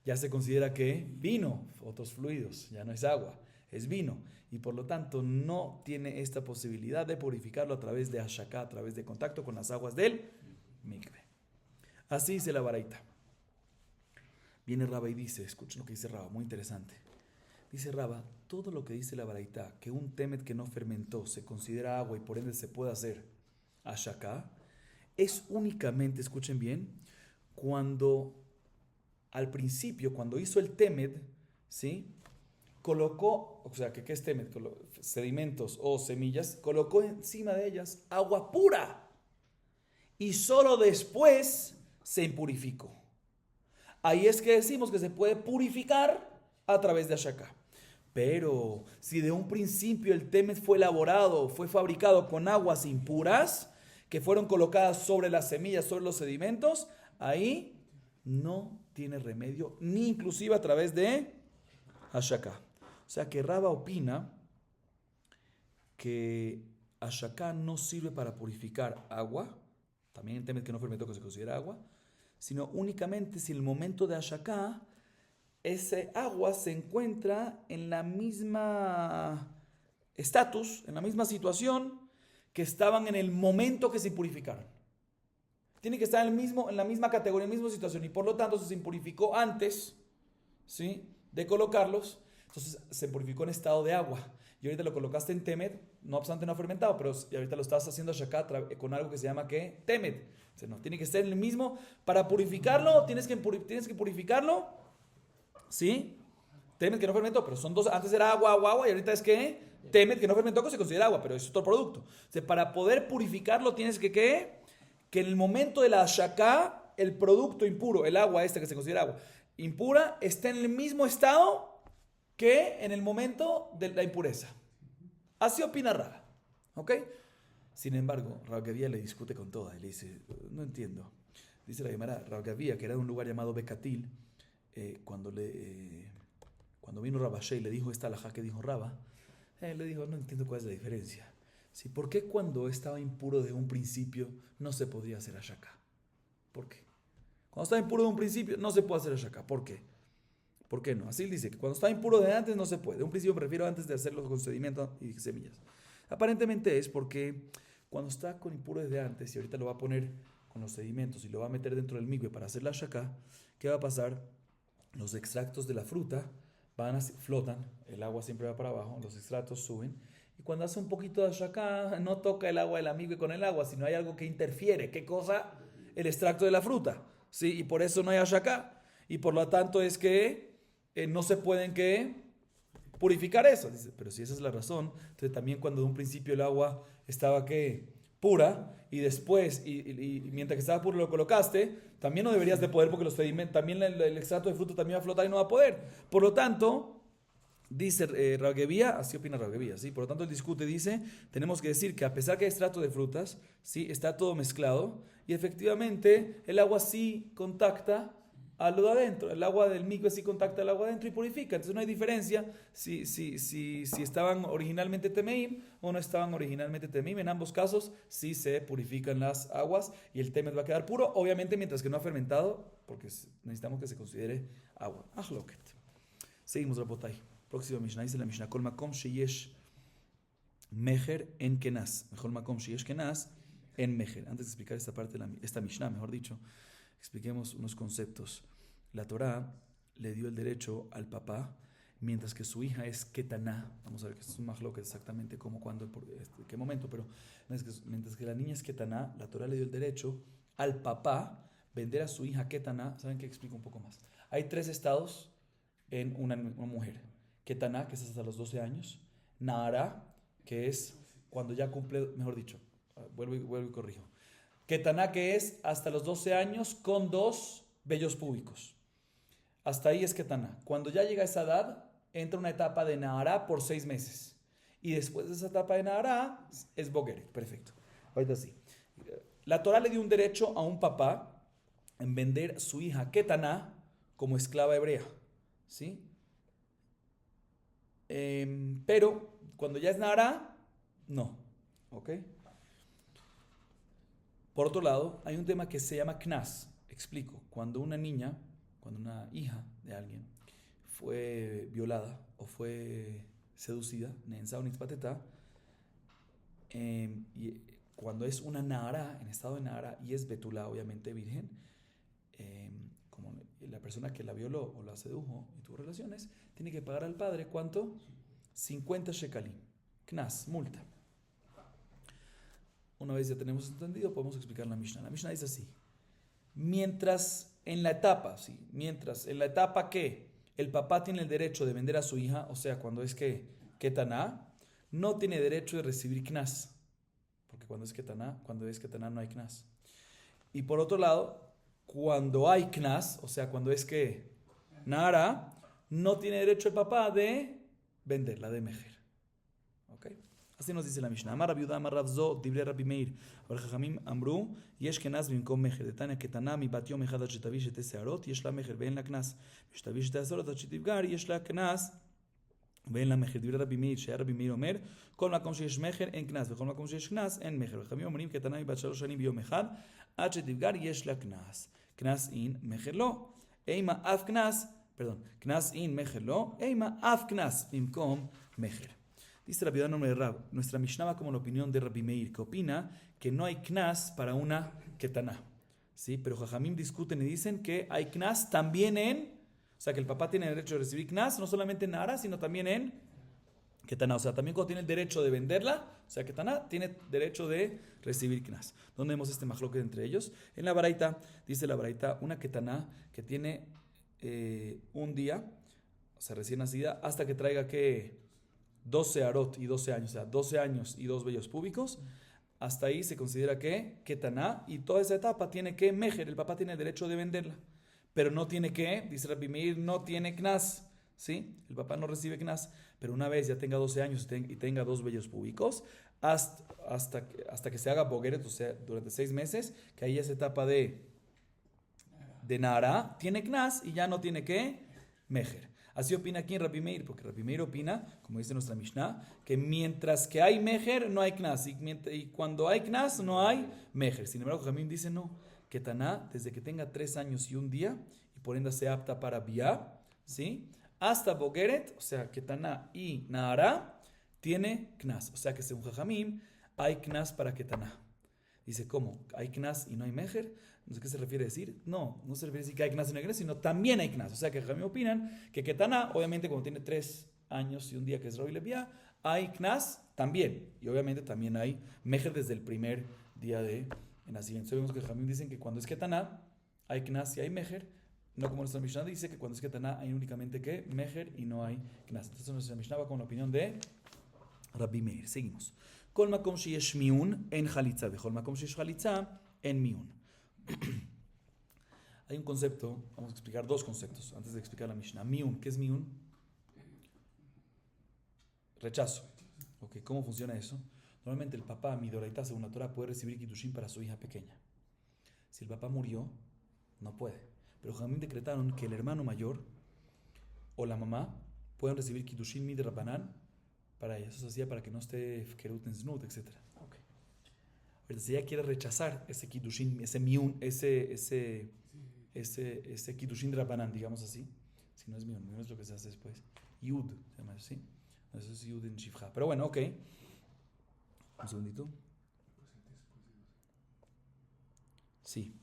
ya se considera que vino, otros fluidos, ya no es agua, es vino. Y por lo tanto no tiene esta posibilidad de purificarlo a través de hashaka, a través de contacto con las aguas del mikve. Así dice la baraita. Viene Raba y dice, escuchen lo que dice Raba, muy interesante. Dice Raba, todo lo que dice la baraita, que un temet que no fermentó se considera agua y por ende se puede hacer hashaka, es únicamente, escuchen bien, cuando al principio, cuando hizo el temed, ¿sí? Colocó, o sea, ¿qué es temed? Sedimentos o semillas, colocó encima de ellas agua pura y solo después se impurificó. Ahí es que decimos que se puede purificar a través de Hashaka. Pero si de un principio el temed fue elaborado, fue fabricado con aguas impuras, que fueron colocadas sobre las semillas, sobre los sedimentos, ahí no tiene remedio, ni inclusive a través de Hashaka. O sea que Raba opina que Hashaka no sirve para purificar agua, también temet que no fermentó que se considera agua, sino únicamente si en el momento de Ashaká, ese agua se encuentra en la misma estatus, en la misma situación que estaban en el momento que se impurificaron. Tiene que estar en la misma categoría, en la misma situación, y por lo tanto se impurificó antes, ¿sí?, de colocarlos, entonces se purificó en estado de agua. Y ahorita lo colocaste en temet, no obstante no ha fermentado, pero y ahorita lo estás haciendo Ashaká con algo que se llama ¿qué? Temet. O sea, no, tiene que estar en el mismo. Para purificarlo, tienes que purificarlo, ¿sí? Temet que no fermentó, pero son dos. Antes era agua, y ahorita es ¿qué? Temet que no fermentó, que se considera agua, pero es otro producto. O sea, para poder purificarlo tienes que ¿qué? Que en el momento de la Ashaká, el producto impuro, el agua esta que se considera agua impura, esté en el mismo estado que en el momento de la impureza. Así opina Rava. ¿Ok? Sin embargo, Rav Gavía le discute con toda y le dice, no entiendo. Dice la Gemara, Rav Gavía, que era de un lugar llamado Becatil, cuando vino Rav Ashi y le dijo esta alajá que dijo Rava, le dijo, no entiendo cuál es la diferencia. ¿Sí? ¿Por qué cuando estaba impuro de un principio no se podía hacer Ashaká? ¿Por qué? Cuando estaba impuro de un principio no se puede hacer Ashaká. ¿Por qué? ¿Por qué no? Así él dice que cuando está impuro de antes no se puede. De un principio me refiero antes de hacerlo con sedimentos y semillas. Aparentemente es porque cuando está con impuro desde antes y ahorita lo va a poner con los sedimentos y lo va a meter dentro del migbe para hacer la shaka, ¿qué va a pasar? Los extractos de la fruta flotan, el agua siempre va para abajo, los extractos suben y cuando hace un poquito de shaka no toca el agua del migbe con el agua, sino hay algo que interfiere. ¿Qué cosa? El extracto de la fruta. ¿Sí? Y por eso no hay shaka. Y por lo tanto es que no se pueden purificar eso. Dice, pero si esa es la razón, entonces también cuando de un principio el agua estaba pura y después, y mientras que estaba puro lo colocaste, también no deberías de poder porque los sedimentos, también el extracto de fruto también va a flotar y no va a poder. Por lo tanto, dice Rav Gavía, así opina Rav Gavía, ¿sí? Por lo tanto el discute dice, tenemos que decir que a pesar que hay extracto de frutas, ¿sí?, está todo mezclado y efectivamente el agua sí contacta a lo de adentro, el agua del micro sí contacta el agua adentro y purifica. Entonces no hay diferencia si estaban originalmente temeim o no estaban originalmente temeim. En ambos casos sí se purifican las aguas y el temet va a quedar puro, obviamente mientras que no ha fermentado, porque necesitamos que se considere agua. Ahloket. Seguimos, Rabotay. Próxima Mishnah dice la Mishnah Kol Makom Sheyesh Mecher en Kenas. Mejor Makom Sheyesh Kenas en Mecher. Antes de explicar esta parte, esta Mishnah, mejor dicho, expliquemos unos conceptos. La Torá le dio el derecho al papá, mientras que su hija es Ketaná. Vamos a ver que esto es un mahloket exactamente cómo, cuándo, en qué momento, pero mientras que la niña es Ketaná, la Torá le dio el derecho al papá vender a su hija Ketaná. ¿Saben qué? Explico un poco más. Hay 3 estados en una mujer. Ketaná, que es hasta los 12 años. Nahara, que es cuando ya cumple, mejor dicho, vuelvo y corrijo. Ketaná, que es hasta los 12 años con 2 vellos púbicos. Hasta ahí es Ketaná. Cuando ya llega a esa edad, entra una etapa de Nahara por 6 meses. Y después de esa etapa de Nahara, es Bogeret. Perfecto. Ahorita sí. La Torá le dio un derecho a un papá en vender a su hija Ketaná como esclava hebrea. ¿Sí? Pero cuando ya es Nahara, no. ¿Ok? Por otro lado, hay un tema que se llama Knas. Explico. Cuando una hija de alguien fue violada o fue seducida, y cuando es una Nahara, en estado de Nahara, y es Betulá, obviamente virgen, como la persona que la violó o la sedujo y tuvo relaciones, tiene que pagar al padre, ¿cuánto? 50 shekalim. Knas, multa. Una vez ya tenemos entendido, podemos explicar la Mishnah. La Mishnah dice así: mientras en la etapa que el papá tiene el derecho de vender a su hija, o sea, cuando es Ketaná, no tiene derecho de recibir Knas, porque cuando es Ketaná no hay Knas. Y por otro lado, cuando hay Knas, o sea, cuando es Nahara, no tiene derecho el papá de venderla, de Mejer. ¿Ok? Así nos dice la Mishnah. Amar Rabbi Yehuda, Amar Rav Zo, Divrei Rabbi Meir. Ahora Jajamim Amru, Yesh Kenas במקום Mejer. דתניא קטנה מבת יום אחד עד שתביא 2 שערות, יש לה Mejer ואין לה קנס. ושתביא 2 שערות עד שתבגר, יש לה קנס ואין לה מחר. דברי רבי מאיר, שהיה רבי מאיר אומר, כל מקום שיש מחר אין קנס, וכל מקום שיש קנס אין מחר. וחכמים אומרים כתנאי בת 3 שנים ביום אחד, עד שתבגר יש לה קנס. קנס אין, מחר לא. אימה אף קנס, קנס אין, מחר לא. אימה אף קנס, במקום מחר. Dice Rabbi Yehuda nombre de Rab. Nuestra Mishnah va como la opinión de Rabbi Meir, que opina que no hay knas para una ketaná. ¿Sí? Pero Jajamim discuten y dicen que hay knas también o sea, que el papá tiene derecho de recibir knas, no solamente en Nahara, sino también en ketaná. O sea, también cuando tiene el derecho de venderla, o sea, ketaná tiene derecho de recibir knas. ¿Dónde vemos este majloque entre ellos? En la baraita, dice la baraita, una ketaná que tiene un día, o sea, recién nacida, hasta que traiga que 12 arot y 12 años, o sea, 12 años y 2 vellos púbicos, hasta ahí se considera que ketaná, y toda esa etapa tiene que mejer, el papá tiene el derecho de venderla, pero no tiene que, dice Rabbi Meir, no tiene knas, ¿sí? El papá no recibe knas, pero una vez ya tenga 12 años y tenga 2 vellos púbicos, hasta que se haga bogeret, o sea, durante 6 meses, que ahí es etapa de Nahara, tiene knas y ya no tiene que mejer. Así opina aquí en Rabbi Meir, porque Rabbi Meir opina, como dice nuestra Mishnah, que mientras que hay mejer, no hay knas, y cuando hay knas, no hay mejer. Sin embargo, Jajamim dice no, que Taná, desde que tenga 3 años y un día, y por ende sea apta para Biá, ¿sí? Hasta Bogeret, o sea, que Taná y Nahara, tiene knas. O sea que según Jajamim, hay knas para que Taná. Dice, ¿cómo? ¿Hay knas y no hay mejer? No sé qué se refiere a decir. No se refiere a decir que hay knas y no hay knas, sino también hay knas. O sea que Jajamim opinan que Ketaná, obviamente cuando tiene 3 años y un día que es Roy Leviá, hay knas también. Y obviamente también hay mejer desde el primer día de nacimiento. Sabemos que Jajamim dicen que cuando es Ketaná, hay knas y hay mejer. No como nuestra Mishnah dice que cuando es Ketaná hay únicamente que mejer y no hay knas. Entonces nuestra Mishnah va con la opinión de Rabbi Meir. Seguimos. Kol makom sheyesh miun en chalitza, vechol makom sheyesh chalitza en miun. Hay un concepto, vamos a explicar 2 conceptos antes de explicar la Mishnah. Miun, ¿qué es miun? Rechazo. Okay, ¿cómo funciona eso? Normalmente el papá, midoraita, según la Torah, puede recibir kiddushin para su hija pequeña. Si el papá murió, no puede. Pero Jajamim decretaron que el hermano mayor o la mamá pueden recibir kiddushin mid rabbanan para ella. Eso se hacía para que no esté fkerut en znut, etc. Okay. Pero si ella quiere rechazar ese kiddushin, ese miun, ese kiddushin rabbanan, digamos así, si no es miun es lo que se hace después. Yud, se llama así. Eso es yud en shifra. Pero bueno, ok. Un segundito. Sí.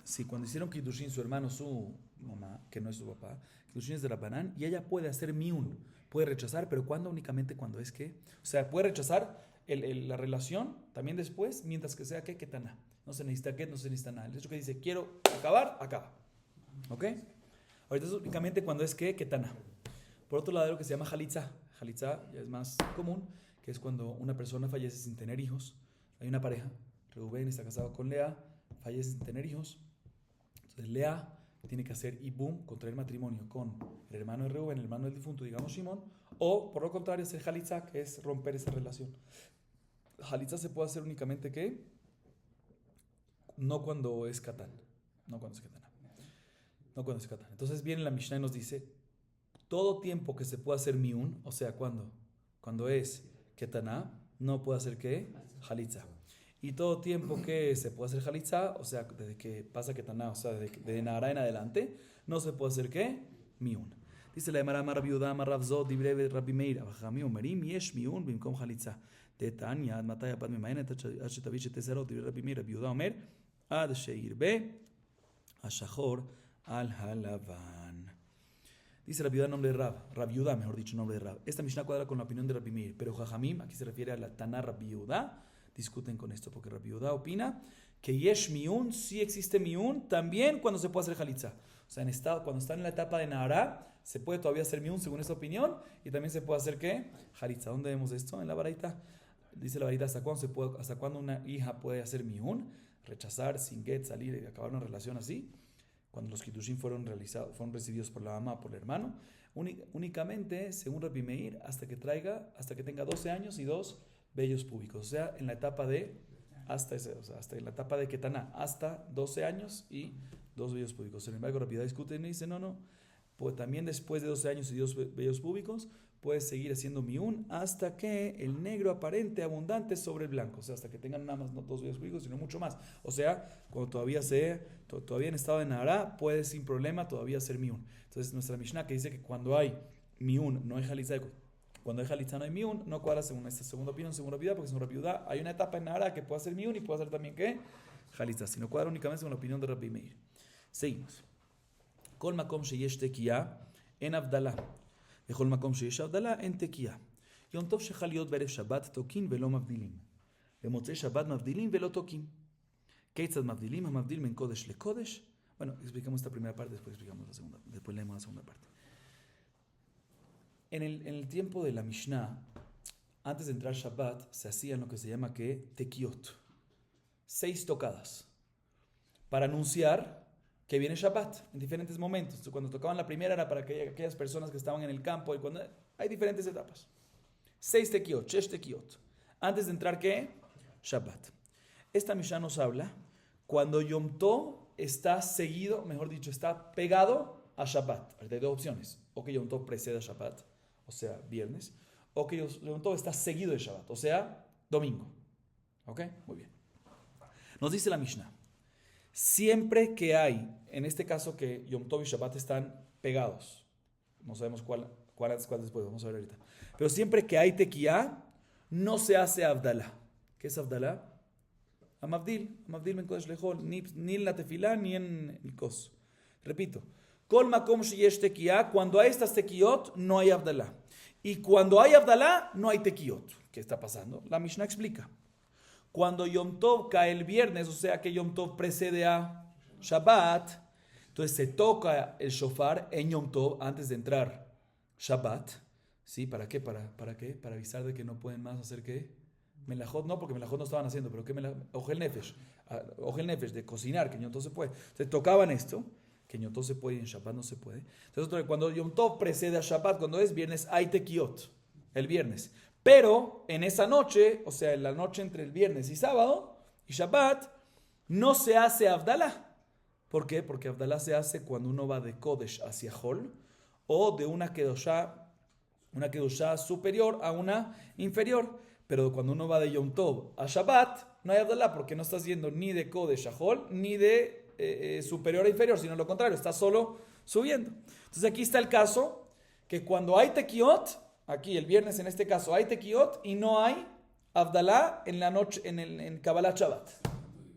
Sí, cuando hicieron kiddushin su hermano, su mamá, que no es su papá, kiddushin es de rabbanan, y ella puede hacer miun, puede rechazar, pero ¿cuándo? Únicamente cuando es que, o sea, puede rechazar la relación también después, mientras que sea que ketaná. No se necesita que, no se necesita nada. El hecho que dice, quiero acabar, acaba. ¿Ok? Ahorita es únicamente cuando es que ketaná. Por otro lado, hay lo que se llama jalitza. Jalitza ya es más común, que es cuando una persona fallece sin tener hijos. Hay una pareja, Reubén está casado con Lea, fallece sin tener hijos. Entonces Lea tiene que hacer ibum, contraer matrimonio con el hermano de Reubén, el hermano del difunto, digamos Shimón, o por lo contrario hacer jalitza, que es romper esa relación. Jalitza se puede hacer únicamente que no cuando es katán, no cuando es katana, no cuando es katán. Entonces viene la Mishnah y nos dice todo tiempo que se puede hacer miun, o sea, cuando es ketaná, no puede hacer ¿qué? Jalitza. Y todo tiempo que se puede hacer jalitza, o sea, desde que pasa ketaná, o sea, de Nahara en adelante, no se puede hacer ¿qué? Miun. Dice la Gemara, Rabbi Yehuda, Rav Zod, Dibre Rabbi Meir, Jajamim omerim, yesh miun bimkom jalitza. Tetanya, ad matay apad memayenet, ad shetavi shetezerot, Dibre Rabbi Meir, Rabbi Yehuda omer, ad sheirbe ashachor al halavan. Dice Rabbi Yehuda, nombre de Rabbi Yehuda, mejor dicho, nombre de Rab. Esta Mishnah cuadra con la opinión de Rabbi Meir, pero Jajamim, aquí se refiere a la Taná Rabbi Yehuda, discuten con esto, porque Rabbi Yehuda opina que yesh miun, sí existe miun, también cuando se puede hacer jalitza. O sea, cuando está en la etapa de Nahara, se puede todavía hacer miun según esta opinión, y también se puede hacer ¿qué? Jalitza. ¿Dónde vemos esto? En la baraita. Dice la baraita, ¿hasta cuándo una hija puede hacer miun? Rechazar, sin get, salir y acabar una relación así. Cuando los kiddushin fueron recibidos por la mamá o por el hermano, únicamente, según Rabbi Meir, hasta que tenga 12 años y 2 vellos púbicos. O sea, en la etapa de hasta en la etapa de ketaná, hasta 12 años y 2 vellos púbicos. Sin embargo, Rabbi Yehuda discute y dice, no, pues también después de 12 años y 2 vellos púbicos, puedes seguir haciendo miún hasta que el negro aparente abundante sobre el blanco. O sea, hasta que tengan nada más no 2 vellos púbicos, sino mucho más. O sea, cuando todavía en estado de Nahara, puedes sin problema todavía hacer miún. Entonces, nuestra Mishnah que dice que cuando hay miún, no hay jalitza. Cuando hay jalitza no hay miún, no cuadra según esta segunda opinión, segunda viuda, porque según viuda hay una etapa en Nahara que puede hacer miún y puede hacer también ¿qué? Jalitza. Si no cuadra únicamente según la opinión de Rabbi Meir. Seguimos. Kol makom sheyesh tekiah en avdala. Vechol makom sheyesh avdala en tekiah. Yom tov shechal להיות בערב שבת תוקין ולא מבדילים. במוצאי שבת מבדילים ולא תוקין. כיצד מבדילים? המבדיל בין קודש לקודש. Bueno, explicamos esta primera parte, después explicamos la segunda, después leemos la segunda parte. En el tiempo de la Mishnah, antes de entrar Shabbat, se hacían lo que se llama que tekiot, 6 tocadas, para anunciar que viene Shabbat en diferentes momentos. Entonces, cuando tocaban la primera era para aquellas personas que estaban en el campo, y cuando hay diferentes etapas. 6 tekiot, 6 tekiot, antes de entrar ¿qué? Shabbat. Esta Mishnah nos habla cuando Yom Tov está seguido, mejor dicho, está pegado a Shabbat. Hay 2 opciones, o que Yom Tov precede a Shabbat, o sea, viernes, o que Yom Tov está seguido de Shabbat, o sea, domingo. ¿Ok? Muy bien. Nos dice la Mishnah, siempre que hay, en este caso que Yom Tov y Shabbat están pegados, no sabemos cuál antes, cuál después, vamos a ver ahorita, pero siempre que hay tequía, no se hace Avdalá. ¿Qué es Avdalá? Amavdil ben kodesh lejol, ni en la tefilá ni en el kos. Repito, Kol makom sheyesh tequía, cuando hay estas tequiot, no hay Avdalá. Y cuando hay Avdalá, no hay tequiot. ¿Qué está pasando? La Mishnah explica. Cuando Yom Tov cae el viernes, o sea que Yom Tov precede a Shabbat, entonces se toca el shofar en Yom Tov antes de entrar Shabbat. ¿Sí? ¿Para qué? ¿Para qué? Para avisar de que no pueden más hacer ¿qué? Melajot no, porque melajot no estaban haciendo, pero ¿qué Ojel nefesh? Ojel nefesh, de cocinar, que en Yom Tov se puede. Entonces tocaban esto, que en Yom Tov se puede y en Shabbat no se puede. Entonces cuando Yom Tov precede a Shabbat, cuando es viernes, hay tequiot, el viernes. Pero en esa noche, o sea, en la noche entre el viernes y sábado, y Shabbat, no se hace Avdalá. ¿Por qué? Porque Avdalá se hace cuando uno va de Kodesh hacia Hol, o de una kedoshá superior a una inferior. Pero cuando uno va de Yom Tov a Shabbat, no hay Avdalá, porque no estás yendo ni de Kodesh a Hol, ni de superior a inferior, sino lo contrario, estás solo subiendo. Entonces aquí está el caso, que cuando hay tequiot, aquí el viernes en este caso hay tequiot y no hay Avdalá en la noche, en Kabbalah Shabbat.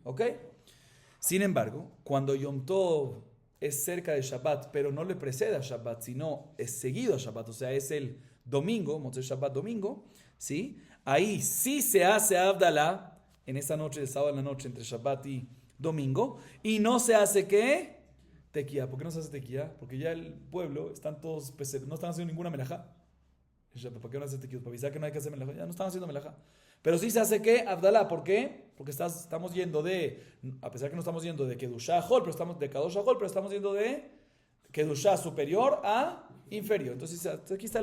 ¿Ok? Sin embargo, cuando Yom Tov es cerca de Shabbat, pero no le precede a Shabbat, sino es seguido a Shabbat, o sea, es el domingo, Motzei Shabbat domingo, ¿sí? Ahí sí se hace Avdalá en esa noche, el sábado en la noche, entre Shabbat y domingo, y no se hace ¿qué? Tequía. ¿Por qué no se hace tequía? Porque ya el pueblo están todos no están haciendo ninguna melajá. ¿Para qué no hace tequía? Para avisar que no hay que hacer melajá. Ya no están haciendo melajá. Pero sí se hace ¿qué? Avdalá. ¿Por qué? Porque estamos yendo a pesar que no estamos yendo de Kedushá a Hol, pero estamos de Kadosh a Hol, pero estamos yendo de Kedushá superior a inferior. Entonces aquí se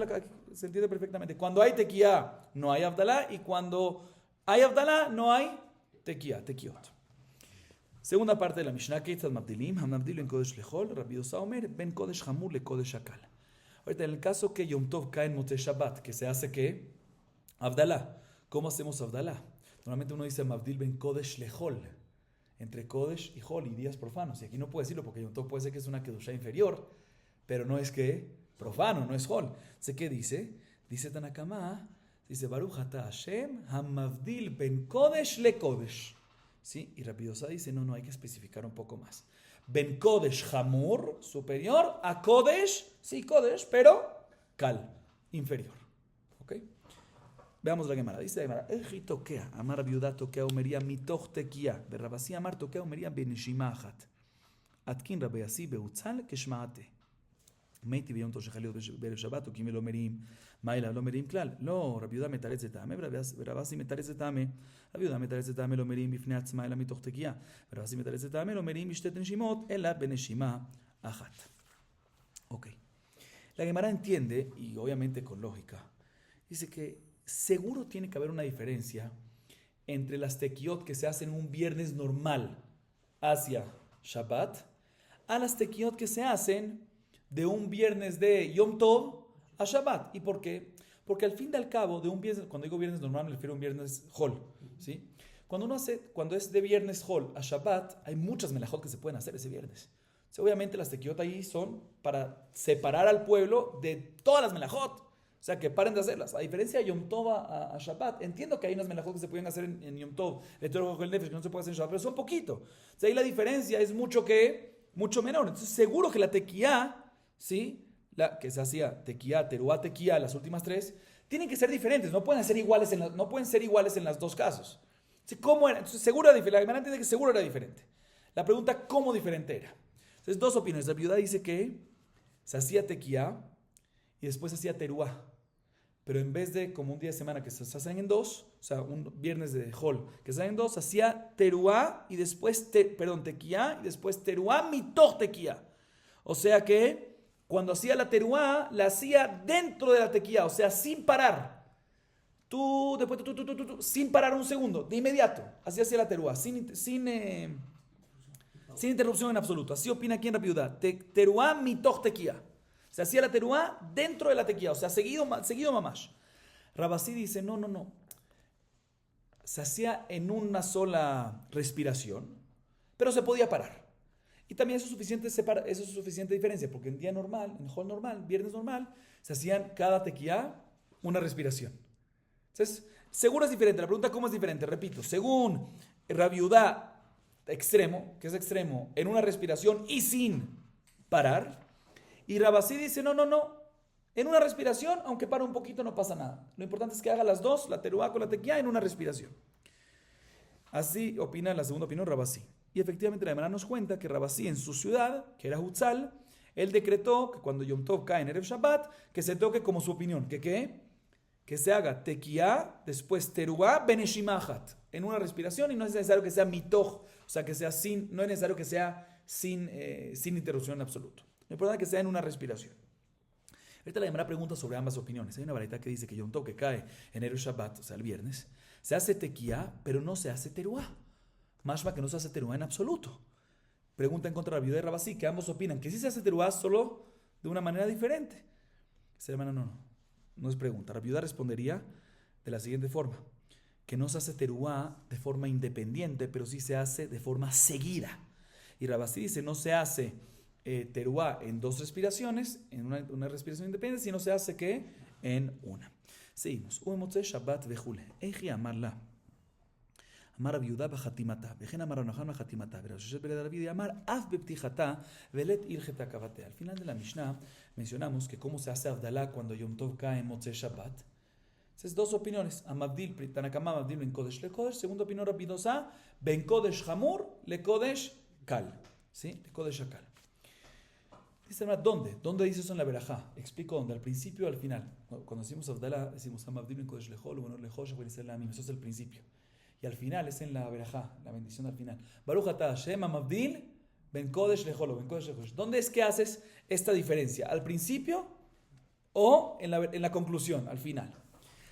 entiende perfectamente. Cuando hay tequía, no hay Avdalá, y cuando hay Avdalá, no hay tequiot. Segunda parte de la Mishnah, Keitzad Mabdilim, Hamabdil ben Kodesh lechol, Rabbi Yosa Omer, ben Kodesh Hamur le Kodesh Akal. Ahorita, en el caso que Yom Tov cae en Motzei Shabbat, que se hace ¿qué? Avdalá. ¿Cómo hacemos Avdalá? Normalmente uno dice Mabdil ben Kodesh lechol, entre Kodesh y Hol, y días profanos. Y aquí no puede decirlo porque Yom Tov puede ser que es una Kedushá inferior, pero no es que profano, no es Hol. ¿Sé qué dice? Dice Tanakama, dice Baruch ata Hashem, Hamabdil ben Kodesh le Kodesh. ¿Sí? Y Rabbi Yosa dice, no, hay que especificar un poco más. Ben Kodesh Hamur, superior, a Kodesh, sí, Kodesh, pero Kal, inferior. ¿Ok? Veamos la Gemara. Dice la Gemara, Eji tokea, Amar Rabbi Yehuda tokea umería mitoch tequía, Berrabasi Amar tokea umería benishima achat. Atkin Rabbi Yasi beutzal keshmaate. Meiti ביום טוב שחל להיות בערב שבת, תוקים ולא מריעים, מה אליו לא מריעים כלל? לא, רבי יהודה מתרץ את העמי, ורב אסי מתרץ את העמי. רבי יהודה מתרץ את העמי לא מריעים בפני עצמה, אלא מתוך תקיעה. ורב אסי מתרץ את העמי לא מריעים בשתי נשימות, אלא בנשימה אחת. Ok. La Gemara entiende, y obviamente con lógica, dice que seguro tiene que haber una diferencia entre las tequiot que se hacen un viernes normal hacia Shabbat, a las tequiot que se hacen de un viernes de Yom Tov a Shabbat. ¿Y por qué? Porque al fin y al cabo, de un viernes, cuando digo viernes normal, me refiero a un viernes Hol, ¿sí? Cuando es de viernes Hol a Shabbat, hay muchas melajot que se pueden hacer ese viernes. O sea, obviamente las tequiot ahí son para separar al pueblo de todas las melajot. O sea, que paren de hacerlas. A diferencia de Yom Tov a Shabbat, entiendo que hay unas melajot que se pueden hacer en Yom Tov, que no se puede hacer en Shabbat, pero son poquito. O sea, ahí la diferencia es mucho menor. Entonces, seguro que la tequía, ¿sí? Que se hacía tequía, teruá, tequía, las últimas tres, tienen que ser diferentes. No pueden ser iguales en las dos casos. ¿Cómo era? Entonces, seguro era diferente. La Gemara entiende que seguro era diferente. La pregunta, ¿cómo diferente era? Entonces, dos opiniones. La viuda dice que se hacía tequía y después se hacía teruá. Pero en vez de como un día de semana que se hacen en dos, o sea, un viernes de Hol que se hacen en dos, se hacía teruá y después, tequía y después teruá mitoch tequía. O sea que cuando hacía la teruá, la hacía dentro de la tequía, o sea, sin parar. Sin parar un segundo, de inmediato. Así hacía la teruá, sin interrupción en absoluto. Así opina aquí en Rapiudá. Teruá mitoch tequía. Se hacía la teruá dentro de la tequía, o sea, seguido mamash. Rabasí dice, no. Se hacía en una sola respiración, pero se podía parar. Y también eso es suficiente diferencia, porque en día normal, en Hol normal, viernes normal, se hacían cada tequía una respiración. Entonces, seguro es diferente. La pregunta, ¿cómo es diferente? Repito, según Rabiudá extremo, que es extremo, en una respiración y sin parar. Y Rabasí dice, no. En una respiración, aunque pare un poquito, no pasa nada. Lo importante es que haga las dos, la teruá con la tequía, en una respiración. Así opina la segunda opinión Rabasí. Y efectivamente la Gemara nos cuenta que Rabasí en su ciudad, que era Hutzal, él decretó que cuando Yom Tov cae en Erev Shabbat, que se toque como su opinión. Que se haga tequía, después teruá, beneshimahat, en una respiración, y no es necesario que sea mitoch, o sea, que sea no es necesario que sea sin interrupción en absoluto. Lo importante es que sea en una respiración. Ahorita la Gemara pregunta sobre ambas opiniones. Hay una baraita que dice que Yom Tov que cae en Erev Shabbat, o sea, el viernes, se hace tequía, pero no se hace teruá. Mashma que no se hace teruá en absoluto. Pregunta en contra de la viuda de Rabasí, que ambos opinan que sí se hace teruá solo de una manera diferente. Esa hermana no es pregunta. La viuda respondería de la siguiente forma, que no se hace teruá de forma independiente, pero sí se hace de forma seguida. Y Rabasí dice, no se hace teruá en dos respiraciones, en una respiración independiente, sino se hace que en una. Seguimos. Uemotze Shabbat vejule. Eji amarla. Amar Rabiudá bajatimata. Vejen amar Rav bajatimata. Verashoshet bered Rabi amar af beptijata velet ilgeta kavate. Al final de la Mishnah mencionamos que cómo se hace Abdalá cuando Yom Tov cae en Motze Shabbat. Entonces, dos opiniones. Amabdil, Tanakama Amabdil ben Kodesh le Kodesh. Segunda opinión Rabidosa, ben Kodesh Hamur le Kodesh Kal. ¿Sí? Le Kodesh Kal. Dice, ¿dónde dice eso en la verajá? Explico dónde, al principio o al final. Cuando decimos Abdalá, decimos Amabdil ben Kodesh lehol, bueno, lehosh, eso es el principio. Y al final es en la verajá, la bendición al final. Baruch atah Hashem Amabdil ben Kodesh lehol, ben Kodesh lehosh. ¿Dónde es que haces esta diferencia? ¿Al principio o en la conclusión, al final?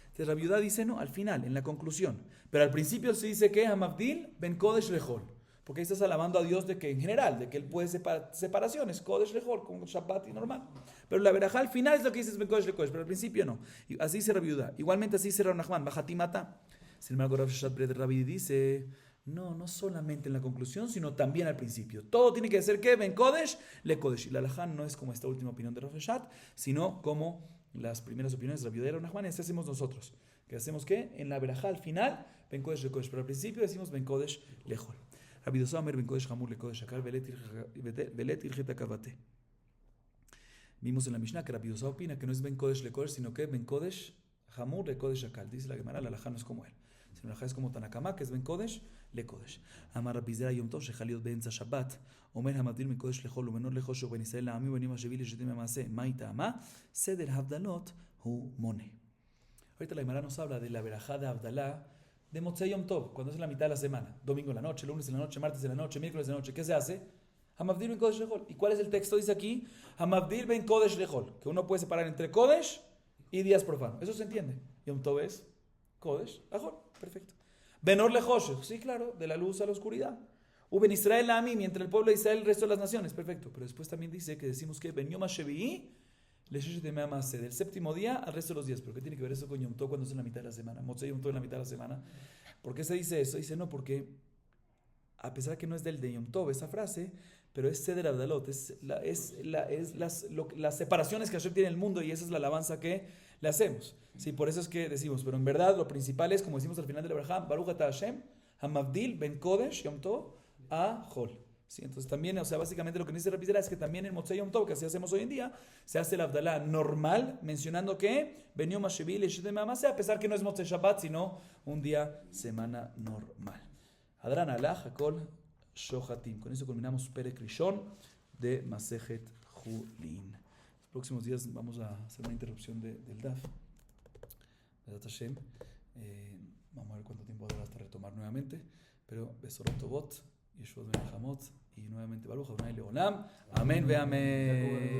Entonces la viuda dice, no, al final, en la conclusión. Pero al principio se dice que Amabdil ben Kodesh lehol. Porque ahí estás alabando a Dios de que en general, de que Él puede separaciones, Kodesh lehol, como Shabbat y normal. Pero la verajá al final es lo que dices Ben Kodesh lekodesh, pero al principio no. Y así se Rabiudá. Igualmente así se Rav Nachman, Bajatimata. Sin embargo, Rav Shashat Bred Rabbi dice, no solamente en la conclusión, sino también al principio. Todo tiene que ser que Ben Kodesh lekodesh. Y la halajá no es como esta última opinión de Rav Shashat, sino como las primeras opiniones de Rabiudá y Rav Nachman. Y así hacemos nosotros. ¿Qué hacemos qué? En la verajá al final, Ben Kodesh lekodesh, pero al principio decimos Ben Kodesh lehol. Rabbi Dosa Omer ben Kodesh Hamur le Kodesh Akal velet ilgeta kavate. Vimos en la Mishnah que Rabbi Dosa opina que no es ben Kodesh le Kodesh, sino que ben Kodesh Hamur le Kodesh Akal. Dice la Gemara, la halajá no es como él. La halajá es como Tanakama, que es ben Kodesh le Kodesh. Amar Rabbi Zera Yom Tov shechaliot be'entza Shabbat. Omer hamavdil ben Kodesh lechol umenor lechosh ben Israel la'ami ubenim hashevili shetim ha'maseh. Mai ta'ama seder havdalot hu mone. Ahorita la Gemara nos habla de la verajá de Abdalá de Motzei Yom Tov, cuando es la mitad de la semana, domingo en la noche, lunes en la noche, martes en la noche, miércoles en la noche. ¿Qué se hace? Hamavdil ben Kodesh lechol. ¿Y cuál es el texto? Dice aquí, Hamavdil ben Kodesh lechol, que uno puede separar entre Kodesh y días profanos. Eso se entiende. Yom Tov es Kodesh lechol. Perfecto. Benor lechosh, sí, claro, de la luz a la oscuridad. Uben Israel a mí, mientras el pueblo de Israel, el resto de las naciones. Perfecto. Pero después también dice que decimos que Ben Yom HaShevi'i Leshesh Yemei HaMaaseh, del séptimo día al resto de los días. ¿Pero qué tiene que ver eso con Yom Tov cuando es en la mitad de la semana? Motzei Yom Tov en la mitad de la semana. ¿Por qué se dice eso? Dice no, porque a pesar que no es del de Yom Tov esa frase, pero es Seder Abdalot, las separaciones que Hashem tiene en el mundo y esa es la alabanza que le hacemos. Sí, por eso es que decimos, pero en verdad lo principal es, como decimos al final del Abraham, Baruch Ata Hashem, Hamavdil Ben Kodesh Yom Tov a Hol. Sí, entonces también, o sea, básicamente lo que dice Rabbi es que también en Motzei Yom Tov, que así hacemos hoy en día, se hace el Abdalá normal, mencionando que Ben Yom HaShevi'i Leshesh Yemei HaMaaseh, a pesar que no es Motzei Shabbat, sino un día, semana normal. Adran Alach, Hakol Shohatim. Con eso culminamos Perek Rishon de Masejet Julin. Los próximos días vamos a hacer una interrupción del DAF. Be'ezrat Hashem. Vamos a ver cuánto tiempo dará hasta retomar nuevamente. Pero Besorot Tovot, Yeshua Ben Hamot y nuevamente Baruch Adonai Leolam. Amén ve amén.